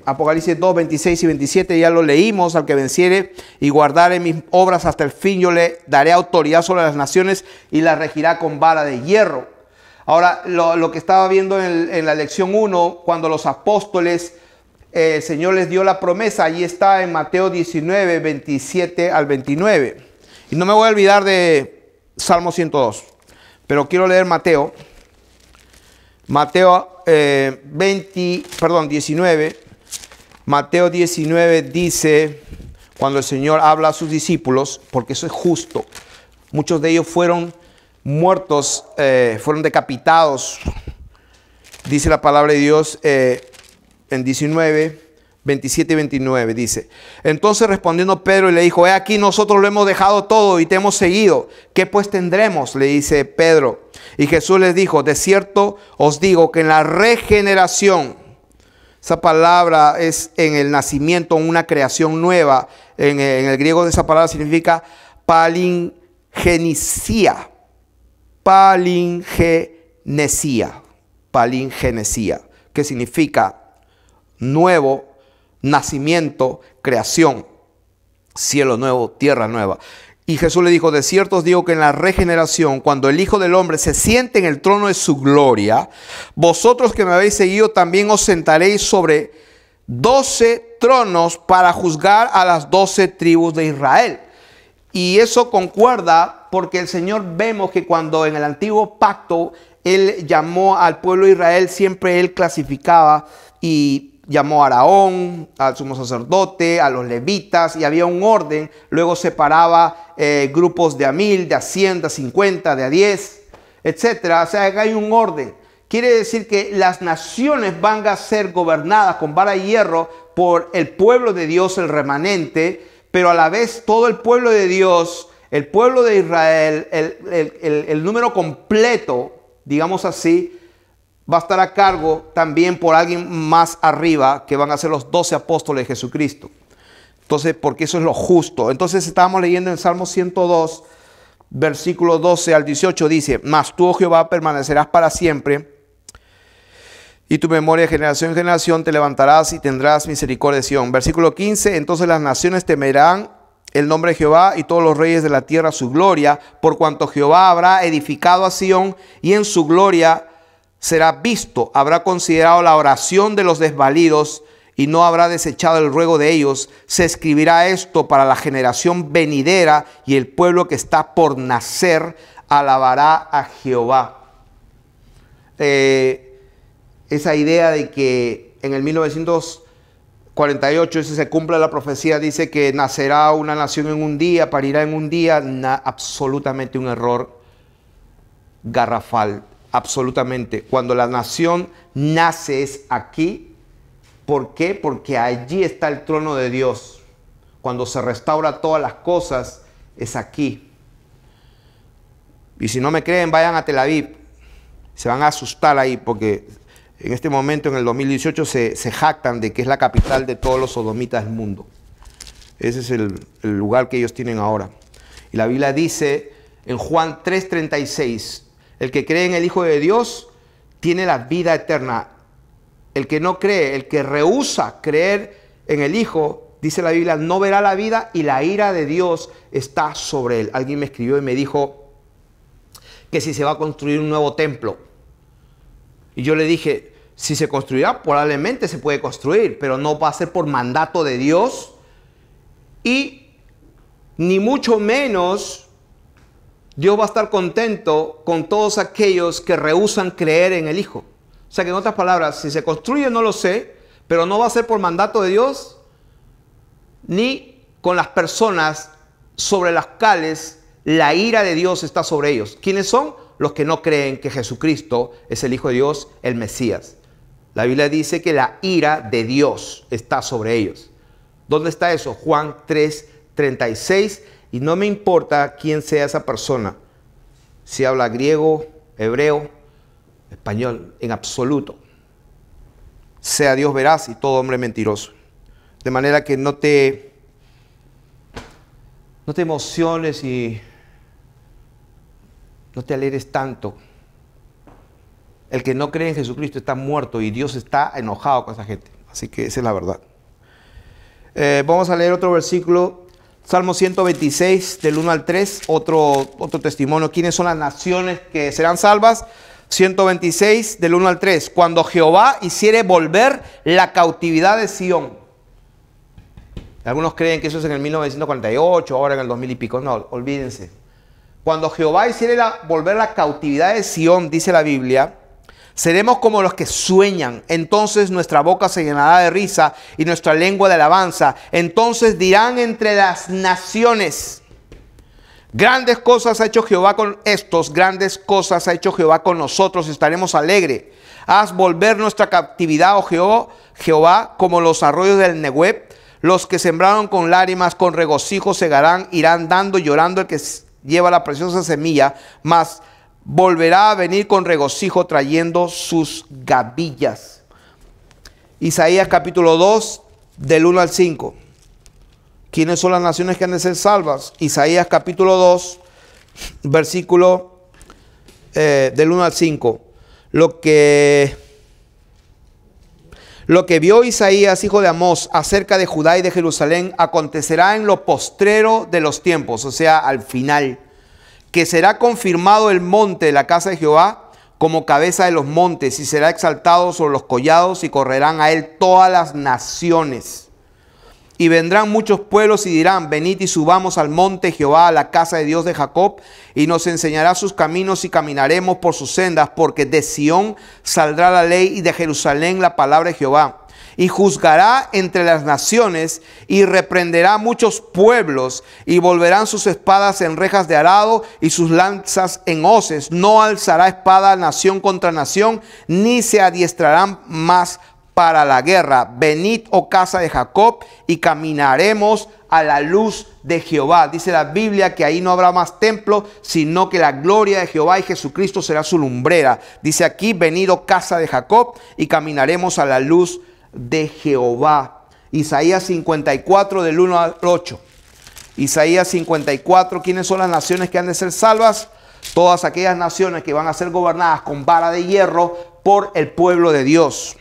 Apocalipsis 2, 26 y 27, ya lo leímos. Al que venciere y guardare mis obras hasta el fin, yo le daré autoridad sobre las naciones y las regirá con vara de hierro. Ahora, lo que estaba viendo en la lección 1, cuando los apóstoles, el Señor les dio la promesa, allí está en Mateo 19, 27 al 29. Y no me voy a olvidar de Salmo 102, pero quiero leer Mateo 19. Mateo 19 dice, cuando el Señor habla a sus discípulos, porque eso es justo. Muchos de ellos fueron muertos, fueron decapitados. Dice la palabra de Dios en 19, 27 y 29, dice. Entonces respondiendo Pedro le dijo, he aquí nosotros lo hemos dejado todo y te hemos seguido. ¿Qué pues tendremos? Le dice Pedro. Y Jesús les dijo, de cierto os digo que en la regeneración, esa palabra es en el nacimiento, una creación nueva. En el griego de esa palabra significa palingenesia. Palingenesia. Palingenesia. Que significa nuevo, nacimiento, creación. Cielo nuevo, tierra nueva. Y Jesús le dijo, de cierto os digo que en la regeneración, cuando el Hijo del Hombre se siente en el trono de su gloria, vosotros que me habéis seguido también os sentaréis sobre 12 tronos para juzgar a las 12 tribus de Israel. Y eso concuerda porque el Señor, vemos que cuando en el antiguo pacto Él llamó al pueblo de Israel, siempre Él clasificaba y llamó a Aarón, al sumo sacerdote, a los levitas, y había un orden. Luego separaba grupos de a 1000, de a 100, de a 50, de a 10, etcétera. O sea, que hay un orden. Quiere decir que las naciones van a ser gobernadas con vara de hierro por el pueblo de Dios, el remanente, pero a la vez todo el pueblo de Dios, el pueblo de Israel, el número completo, digamos así, va a estar a cargo también por alguien más arriba, que van a ser los 12 apóstoles de Jesucristo. Entonces, porque eso es lo justo. Entonces estábamos leyendo en Salmo 102, versículo 12 al 18, dice, mas tú, oh Jehová, permanecerás para siempre, y tu memoria de generación en generación te levantarás y tendrás misericordia de Sión. Versículo 15, entonces las naciones temerán el nombre de Jehová y todos los reyes de la tierra su gloria, por cuanto Jehová habrá edificado a Sión y en su gloria será visto, habrá considerado la oración de los desvalidos y no habrá desechado el ruego de ellos. Se escribirá esto para la generación venidera y el pueblo que está por nacer alabará a Jehová. Esa idea de que en el 1948 se cumpla la profecía, dice que nacerá una nación en un día, parirá en un día, absolutamente un error garrafal. Absolutamente. Cuando la nación nace es aquí. ¿Por qué? Porque allí está el trono de Dios. Cuando se restaura todas las cosas es aquí. Y si no me creen, vayan a Tel Aviv. Se van a asustar ahí porque en este momento, en el 2018, se jactan de que es la capital de todos los sodomitas del mundo. Ese es el lugar que ellos tienen ahora. Y la Biblia dice en Juan 3:36, el que cree en el Hijo de Dios tiene la vida eterna. El que no cree, el que rehúsa creer en el Hijo, dice la Biblia, no verá la vida y la ira de Dios está sobre él. Alguien me escribió y me dijo que si se va a construir un nuevo templo. Y yo le dije, si se construirá, probablemente se puede construir, pero no va a ser por mandato de Dios y ni mucho menos Dios va a estar contento con todos aquellos que rehúsan creer en el Hijo. O sea que en otras palabras, si se construye no lo sé, pero no va a ser por mandato de Dios, ni con las personas sobre las cuales la ira de Dios está sobre ellos. ¿Quiénes son? Los que no creen que Jesucristo es el Hijo de Dios, el Mesías. La Biblia dice que la ira de Dios está sobre ellos. ¿Dónde está eso? Juan 3:36. Y no me importa quién sea esa persona. si habla griego, hebreo, español, en absoluto. Sea Dios veraz y todo hombre mentiroso. De manera que no te emociones y no te alegres tanto. El que no cree en Jesucristo está muerto y Dios está enojado con esa gente. Así que esa es la verdad. Vamos a leer otro versículo. Salmo 126, del 1 al 3. Otro testimonio. ¿Quiénes son las naciones que serán salvas? 126, del 1 al 3. Cuando Jehová hiciere volver la cautividad de Sión. Algunos creen que eso es en el 1948, ahora en el 2000 y pico. No, olvídense. Cuando Jehová hiciere volver la cautividad de Sión, dice la Biblia, seremos como los que sueñan. Entonces nuestra boca se llenará de risa y nuestra lengua de alabanza. Entonces dirán entre las naciones: grandes cosas ha hecho Jehová con estos, grandes cosas ha hecho Jehová con nosotros, estaremos alegres. Haz volver nuestra captividad, oh Jehová, como los arroyos del Negueb. Los que sembraron con lágrimas, con regocijo segarán, irán dando y llorando el que lleva la preciosa semilla, mas volverá a venir con regocijo trayendo sus gavillas. Isaías capítulo 2, del 1 al 5. ¿Quiénes son las naciones que han de ser salvas? Isaías capítulo 2, versículo del 1 al 5. Lo que vio Isaías, hijo de Amós, acerca de Judá y de Jerusalén, acontecerá en lo postrero de los tiempos, o sea, al final, que será confirmado el monte de la casa de Jehová como cabeza de los montes, y será exaltado sobre los collados, y correrán a él todas las naciones. Y vendrán muchos pueblos y dirán: venid y subamos al monte Jehová, a la casa de Dios de Jacob, y nos enseñará sus caminos y caminaremos por sus sendas, porque de Sión saldrá la ley y de Jerusalén la palabra de Jehová. Y juzgará entre las naciones y reprenderá muchos pueblos, y volverán sus espadas en rejas de arado y sus lanzas en hoces. No alzará espada nación contra nación, ni se adiestrarán más para la guerra. Venid, oh casa de Jacob, y caminaremos a la luz de Jehová. Dice la Biblia que ahí no habrá más templo, sino que la gloria de Jehová y Jesucristo será su lumbrera. Dice aquí: venid, oh casa de Jacob, y caminaremos a la luz de Jehová. Isaías 54, del 1 al 8. Isaías 54. ¿Quiénes son las naciones que han de ser salvas? Todas aquellas naciones que van a ser gobernadas con vara de hierro por el pueblo de Dios.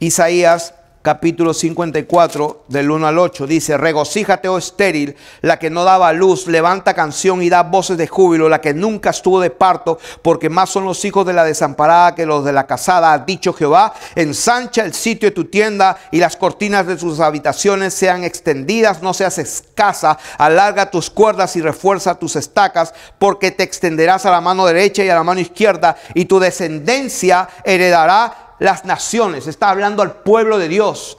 Isaías capítulo 54, del 1 al 8, dice: regocíjate, oh estéril, la que no daba luz, levanta canción y da voces de júbilo, la que nunca estuvo de parto, porque más son los hijos de la desamparada que los de la casada, ha dicho Jehová. Ensancha el sitio de tu tienda y las cortinas de tus habitaciones sean extendidas, no seas escasa, alarga tus cuerdas y refuerza tus estacas, porque te extenderás a la mano derecha y a la mano izquierda, y tu descendencia heredará las naciones. Está hablando al pueblo de Dios.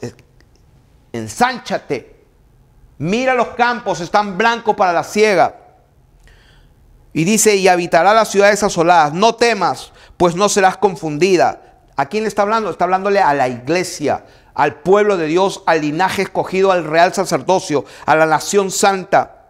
Ensánchate, mira los campos, están blancos para la siega. Y dice: y habitará las ciudades asoladas. No temas, pues no serás confundida. ¿A quién le está hablando? Está hablándole a la iglesia, al pueblo de Dios, al linaje escogido, al real sacerdocio, a la nación santa.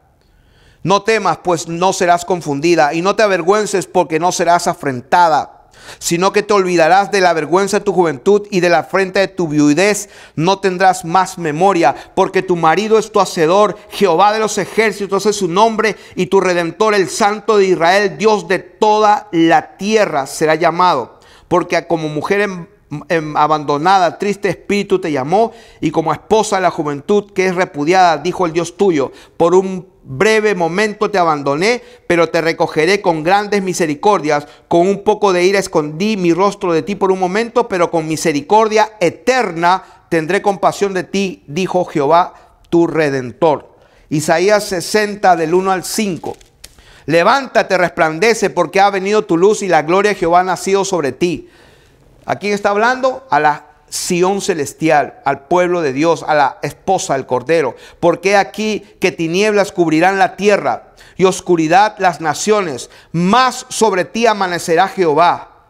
No temas, pues no serás confundida, y no te avergüences, porque no serás afrentada, sino que te olvidarás de la vergüenza de tu juventud, y de la afrenta de tu viudez no tendrás más memoria, porque tu marido es tu hacedor, Jehová de los ejércitos es su nombre, y tu redentor, el Santo de Israel, Dios de toda la tierra, será llamado. Porque como mujer abandonada, triste espíritu te llamó, y como esposa de la juventud que es repudiada, dijo el Dios tuyo: por un breve momento te abandoné, pero te recogeré con grandes misericordias. Con un poco de ira escondí mi rostro de ti por un momento, pero con misericordia eterna tendré compasión de ti, dijo Jehová tu Redentor. Isaías 60, del 1 al 5. Levántate, resplandece, porque ha venido tu luz y la gloria de Jehová ha nacido sobre ti. ¿A quién está hablando? A la Sión celestial, al pueblo de Dios, a la esposa del Cordero. Porque aquí que tinieblas cubrirán la tierra y oscuridad las naciones, mas sobre ti amanecerá Jehová,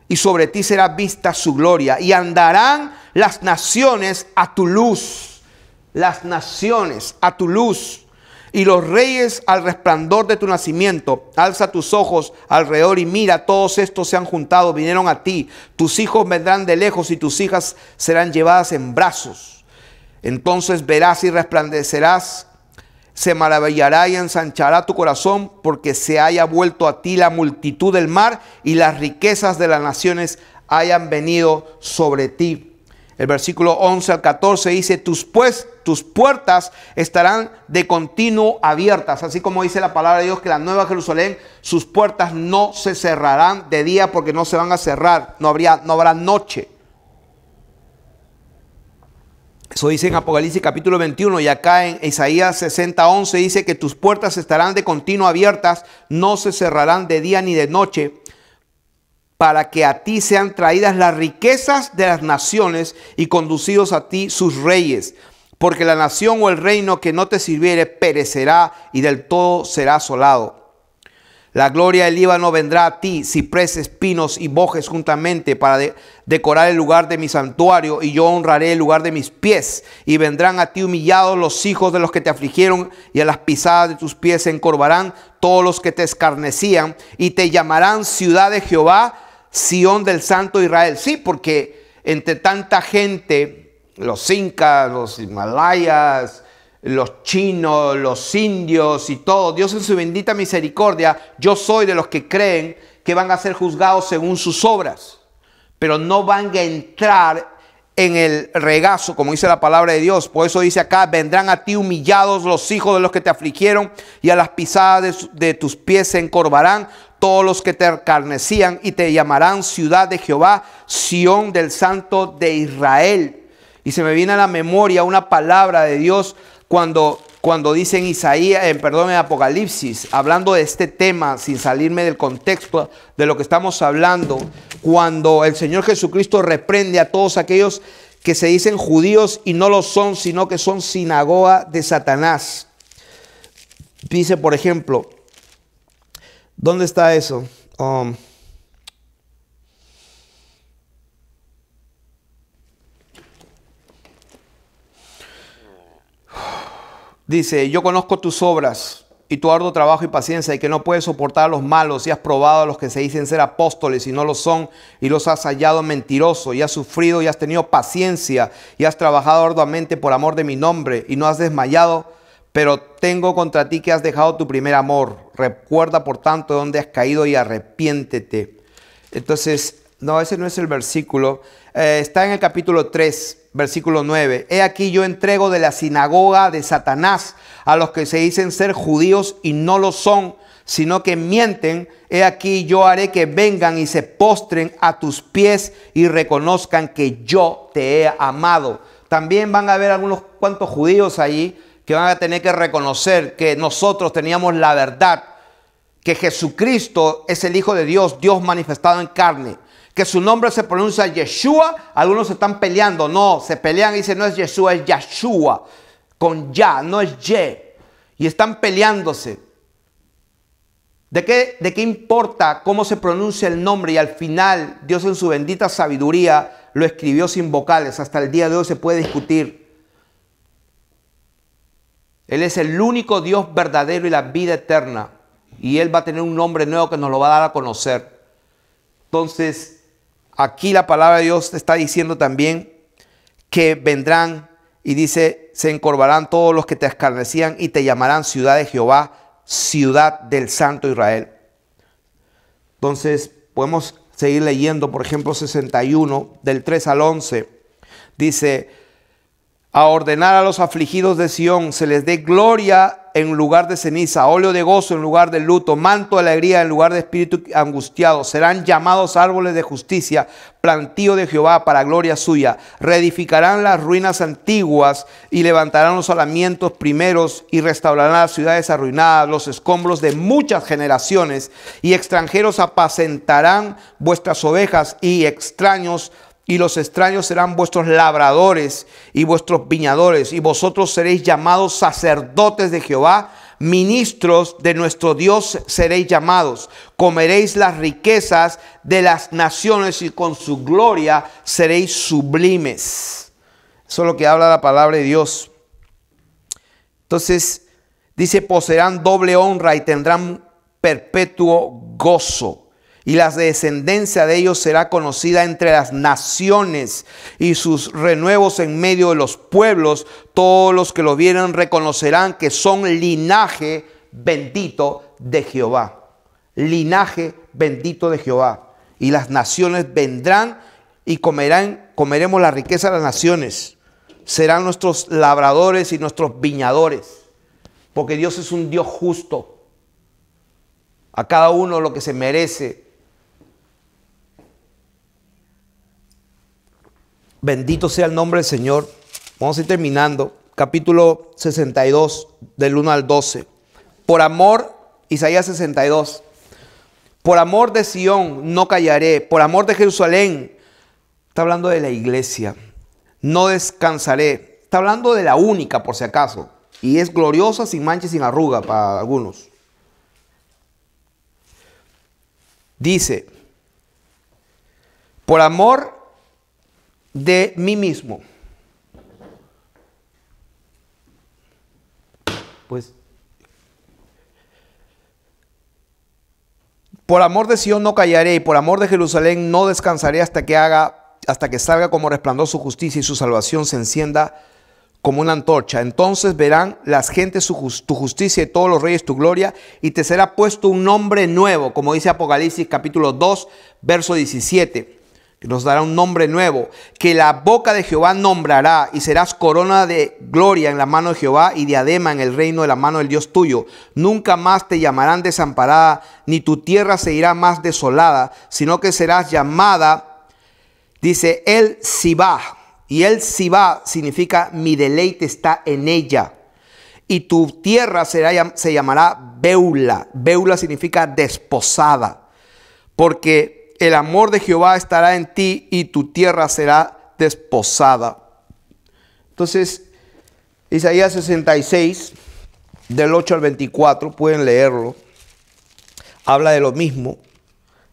y sobre ti será vista su gloria, y andarán las naciones a tu luz. Las naciones a tu luz. y los reyes al resplandor de tu nacimiento. Alza tus ojos alrededor y mira, todos estos se han juntado, vinieron a ti. Tus hijos vendrán de lejos y tus hijas serán llevadas en brazos. Entonces verás y resplandecerás, se maravillará y ensanchará tu corazón, porque se haya vuelto a ti la multitud del mar y las riquezas de las naciones hayan venido sobre ti. El versículo 11 al 14 dice, tus puertas estarán de continuo abiertas. Así como dice la palabra de Dios que la Nueva Jerusalén, sus puertas no se cerrarán de día porque no se van a cerrar. No habrá noche. Eso dice en Apocalipsis capítulo 21 y acá en Isaías 60, 11 dice que tus puertas estarán de continuo abiertas, no se cerrarán de día ni de noche, para que a ti sean traídas las riquezas de las naciones y conducidos a ti sus reyes. Porque la nación o el reino que no te sirviere perecerá y del todo será asolado. La gloria del Líbano vendrá a ti, cipreses, pinos y bojes juntamente para decorar el lugar de mi santuario, y yo honraré el lugar de mis pies. Y vendrán a ti humillados los hijos de los que te afligieron, y a las pisadas de tus pies se encorvarán todos los que te escarnecían, y te llamarán ciudad de Jehová, Sión del Santo Israel. Sí, porque entre tanta gente, los incas, los himalayas, los chinos, los indios y todo, Dios en su bendita misericordia, yo soy de los que creen que van a ser juzgados según sus obras, pero no van a entrar en el regazo, como dice la palabra de Dios. Por eso dice acá, vendrán a ti humillados los hijos de los que te afligieron, y a las pisadas de tus pies se encorvarán todos los que te escarnecían, y te llamarán ciudad de Jehová, Sión del Santo de Israel. Y se me viene a la memoria una palabra de Dios cuando dice en en Apocalipsis, hablando de este tema, sin salirme del contexto de lo que estamos hablando, cuando el Señor Jesucristo reprende a todos aquellos que se dicen judíos y no lo son, sino que son sinagoga de Satanás. Dice, por ejemplo, ¿dónde está eso? Dice, yo conozco tus obras y tu arduo trabajo y paciencia, y que no puedes soportar a los malos, y has probado a los que se dicen ser apóstoles y no lo son, y los has hallado mentirosos, y has sufrido y has tenido paciencia, y has trabajado arduamente por amor de mi nombre, y no has desmayado. Pero tengo contra ti que has dejado tu primer amor. Recuerda por tanto de dónde has caído y arrepiéntete. Entonces, no, ese no es el versículo. Está en el capítulo 3, versículo 9. He aquí yo entrego de la sinagoga de Satanás a los que se dicen ser judíos y no lo son, sino que mienten. He aquí yo haré que vengan y se postren a tus pies y reconozcan que yo te he amado. También van a haber algunos cuantos judíos allí que van a tener que reconocer que nosotros teníamos la verdad, que Jesucristo es el Hijo de Dios, Dios manifestado en carne, que su nombre se pronuncia Yeshua. Algunos se están peleando, no, se pelean y dicen no es Yeshua, es Yahshua, con ya, no es Ye, y están peleándose. ¿De qué importa cómo se pronuncia el nombre? Y al final Dios en su bendita sabiduría lo escribió sin vocales. Hasta el día de hoy se puede discutir. Él es el único Dios verdadero y la vida eterna. Y Él va a tener un nombre nuevo que nos lo va a dar a conocer. Entonces, aquí la palabra de Dios está diciendo también que vendrán, y dice, se encorvarán todos los que te escarnecían y te llamarán ciudad de Jehová, ciudad del Santo Israel. Entonces, podemos seguir leyendo, por ejemplo, 61, del 3 al 11. Dice, a ordenar a los afligidos de Sión, se les dé gloria en lugar de ceniza, óleo de gozo en lugar de luto, manto de alegría en lugar de espíritu angustiado. Serán llamados árboles de justicia, plantío de Jehová para gloria suya. Reedificarán las ruinas antiguas y levantarán los alamientos primeros y restaurarán las ciudades arruinadas, los escombros de muchas generaciones. Y extranjeros apacentarán vuestras ovejas y extraños, y los extraños serán vuestros labradores y vuestros viñadores, y vosotros seréis llamados sacerdotes de Jehová, ministros de nuestro Dios seréis llamados. Comeréis las riquezas de las naciones y con su gloria seréis sublimes. Eso es lo que habla la palabra de Dios. Entonces, Dice, poseerán doble honra y tendrán perpetuo gozo. Y la descendencia de ellos será conocida entre las naciones, y sus renuevos en medio de los pueblos. Todos los que lo vieran reconocerán que son linaje bendito de Jehová. Linaje bendito de Jehová. Y las naciones vendrán y comeremos la riqueza de las naciones. Serán nuestros labradores y nuestros viñadores. Porque Dios es un Dios justo. A cada uno lo que se merece. Bendito sea el nombre del Señor. Vamos a ir terminando. Capítulo 62, del 1 al 12. Por amor, Isaías 62. Por amor de Sión no callaré. Por amor de Jerusalén. Está hablando de la iglesia. No descansaré. Está hablando de la única, por si acaso. Y es gloriosa, sin mancha y sin arruga para algunos. Dice, por amor de mí mismo. Pues, por amor de Sión no callaré, y por amor de Jerusalén no descansaré hasta que salga como resplandor su justicia y su salvación se encienda como una antorcha. Entonces verán las gentes tu justicia y todos los reyes tu gloria, y te será puesto un nombre nuevo, como dice Apocalipsis capítulo 2, verso 17. Que nos dará un nombre nuevo, que la boca de Jehová nombrará, y serás corona de gloria en la mano de Jehová y diadema en el reino de la mano del Dios tuyo. Nunca más te llamarán desamparada, ni tu tierra se irá más desolada, sino que serás llamada, dice, El Sibá. Y El Sibá significa mi deleite está en ella. Y tu tierra se llamará Beula. Beula significa desposada. Porque el amor de Jehová estará en ti y tu tierra será desposada. Entonces, Isaías 66, del 8 al 24, pueden leerlo. Habla de lo mismo.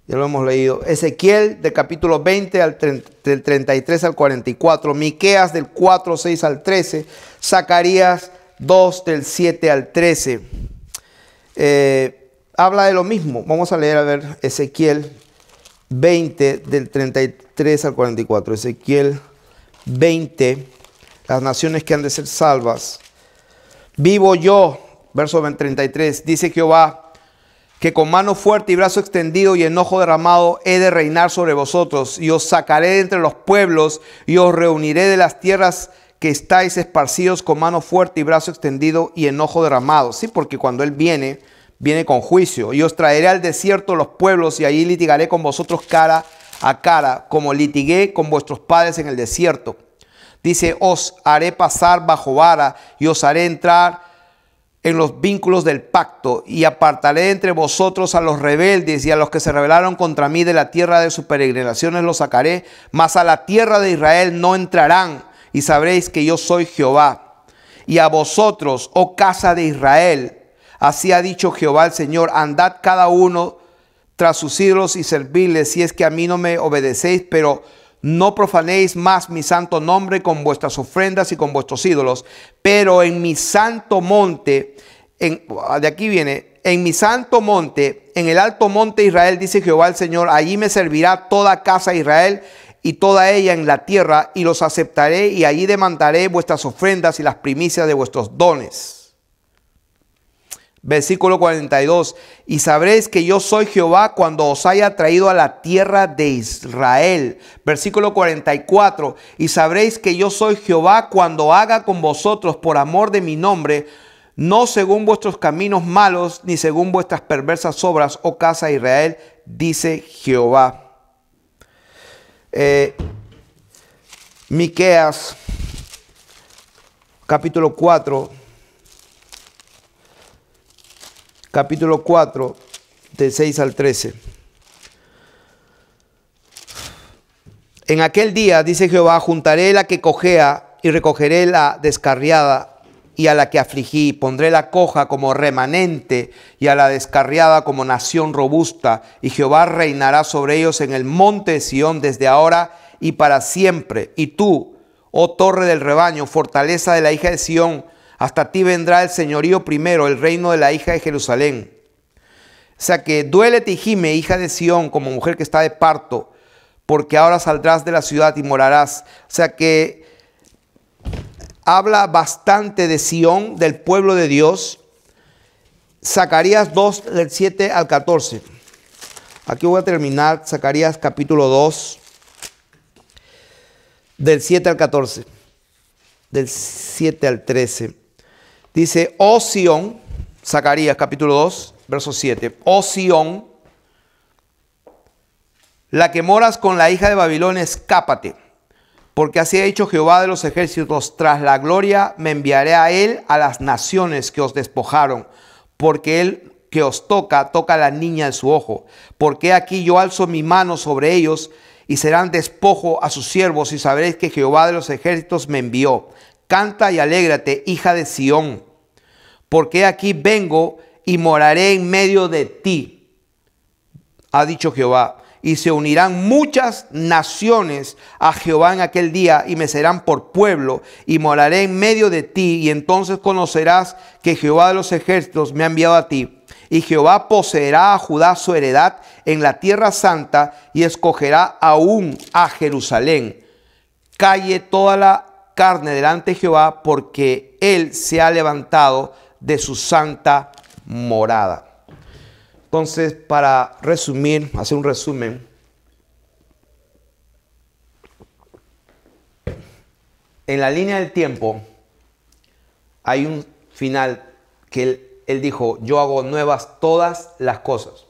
Ya lo hemos leído. Ezequiel del capítulo 20 del 33 al 44. Miqueas del 4, 6 al 13. Zacarías 2 del 7 al 13. Habla de lo mismo. Vamos a leer, a ver, Ezequiel 20 del 33 al 44. Ezequiel 20. Las naciones que han de ser salvas. Vivo yo, verso 33. Dice Jehová, que con mano fuerte y brazo extendido y enojo derramado he de reinar sobre vosotros, y os sacaré de entre los pueblos, y os reuniré de las tierras que estáis esparcidos con mano fuerte y brazo extendido y enojo derramado. Sí, porque cuando Él viene con juicio. Y os traeré al desierto los pueblos, y allí litigaré con vosotros cara a cara, como litigué con vuestros padres en el desierto. Dice, os haré pasar bajo vara, y os haré entrar en los vínculos del pacto, y apartaré entre vosotros a los rebeldes y a los que se rebelaron contra mí de la tierra de sus peregrinaciones los sacaré, mas a la tierra de Israel no entrarán, y sabréis que yo soy Jehová. Y a vosotros, oh casa de Israel, así ha dicho Jehová el Señor, andad cada uno tras sus ídolos y servidles, si es que a mí no me obedecéis, pero no profanéis más mi santo nombre con vuestras ofrendas y con vuestros ídolos. Pero en mi santo monte, de aquí viene, en mi santo monte, en el alto monte de Israel, dice Jehová el Señor, allí me servirá toda casa de Israel y toda ella en la tierra, y los aceptaré, y allí demandaré vuestras ofrendas y las primicias de vuestros dones. Versículo 42. Y sabréis que yo soy Jehová cuando os haya traído a la tierra de Israel. Versículo 44. Y sabréis que yo soy Jehová cuando haga con vosotros por amor de mi nombre, no según vuestros caminos malos, ni según vuestras perversas obras, oh casa de Israel, dice Jehová. Miqueas, capítulo 4. Capítulo 4, de 6 al 13. En aquel día, dice Jehová, juntaré la que cojea y recogeré la descarriada, y a la que afligí, pondré la coja como remanente y a la descarriada como nación robusta, y Jehová reinará sobre ellos en el monte de Sión desde ahora y para siempre. Y tú, oh torre del rebaño, fortaleza de la hija de Sión, Hasta ti vendrá el señorío primero, el reino de la hija de Jerusalén. O sea que duélete y gime, hija de Sión, como mujer que está de parto, porque ahora saldrás de la ciudad y morarás. O sea que habla bastante de Sión, del pueblo de Dios. Zacarías 2, del 7 al 14. Aquí voy a terminar, Zacarías capítulo 2, del 7 al 14. Del 7 al 13. Dice, oh Sión, Zacarías capítulo 2, verso 7. Oh Sión, la que moras con la hija de Babilonia, escápate. Porque así ha dicho Jehová de los ejércitos, tras la gloria me enviaré a él a las naciones que os despojaron. Porque él que os toca, toca a la niña de su ojo. Porque aquí yo alzo mi mano sobre ellos y serán despojo a sus siervos y sabréis que Jehová de los ejércitos me envió. Canta y alégrate, hija de Sión, porque aquí vengo y moraré en medio de ti, ha dicho Jehová. Y se unirán muchas naciones a Jehová en aquel día y me serán por pueblo y moraré en medio de ti. Y entonces conocerás que Jehová de los ejércitos me ha enviado a ti. Y Jehová poseerá a Judá su heredad en la tierra santa y escogerá aún a Jerusalén. Calle toda la carne delante de Jehová, porque él se ha levantado de su santa morada. Entonces, para resumir, hacer un resumen, en la línea del tiempo hay un final que él dijo, yo hago nuevas todas las cosas.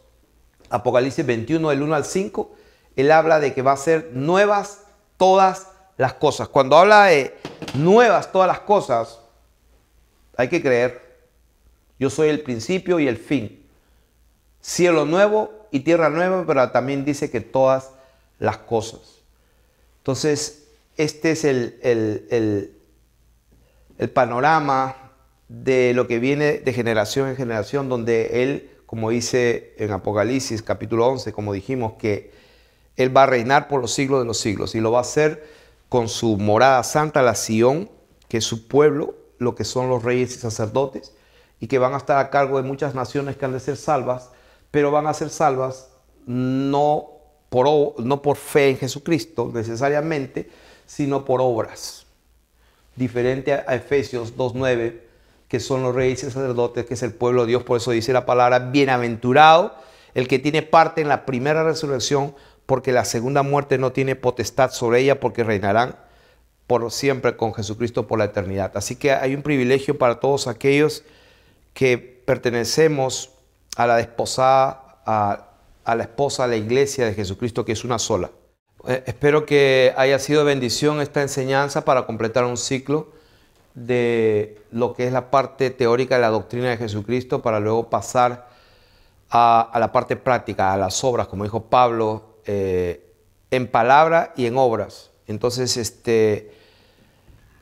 Apocalipsis 21, del 1 al 5, él habla de que va a ser nuevas todas las cosas. Cuando habla de nuevas todas las cosas, hay que creer, yo soy el principio y el fin. Cielo nuevo y tierra nueva, pero también dice que todas las cosas. Entonces, este es el panorama de lo que viene de generación en generación, donde él, como dice en Apocalipsis capítulo 11, como dijimos, que él va a reinar por los siglos de los siglos y lo va a hacer con su morada santa, la Sión, que es su pueblo, lo que son los reyes y sacerdotes, y que van a estar a cargo de muchas naciones que han de ser salvas, pero van a ser salvas no por fe en Jesucristo necesariamente, sino por obras. Diferente a Efesios 2:9, que son los reyes y sacerdotes, que es el pueblo de Dios. Por eso dice la palabra, bienaventurado el que tiene parte en la primera resurrección, porque la segunda muerte no tiene potestad sobre ella, porque reinarán por siempre con Jesucristo por la eternidad. Así que hay un privilegio para todos aquellos que pertenecemos a la desposada, a la esposa, a la iglesia de Jesucristo, que es una sola. Espero que haya sido bendición esta enseñanza para completar un ciclo de lo que es la parte teórica de la doctrina de Jesucristo, para luego pasar a la parte práctica, a las obras, como dijo Pablo, en palabra y en obras. Entonces,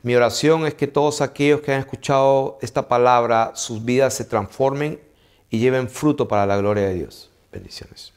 mi oración es que todos aquellos que han escuchado esta palabra, sus vidas se transformen y lleven fruto para la gloria de Dios. Bendiciones.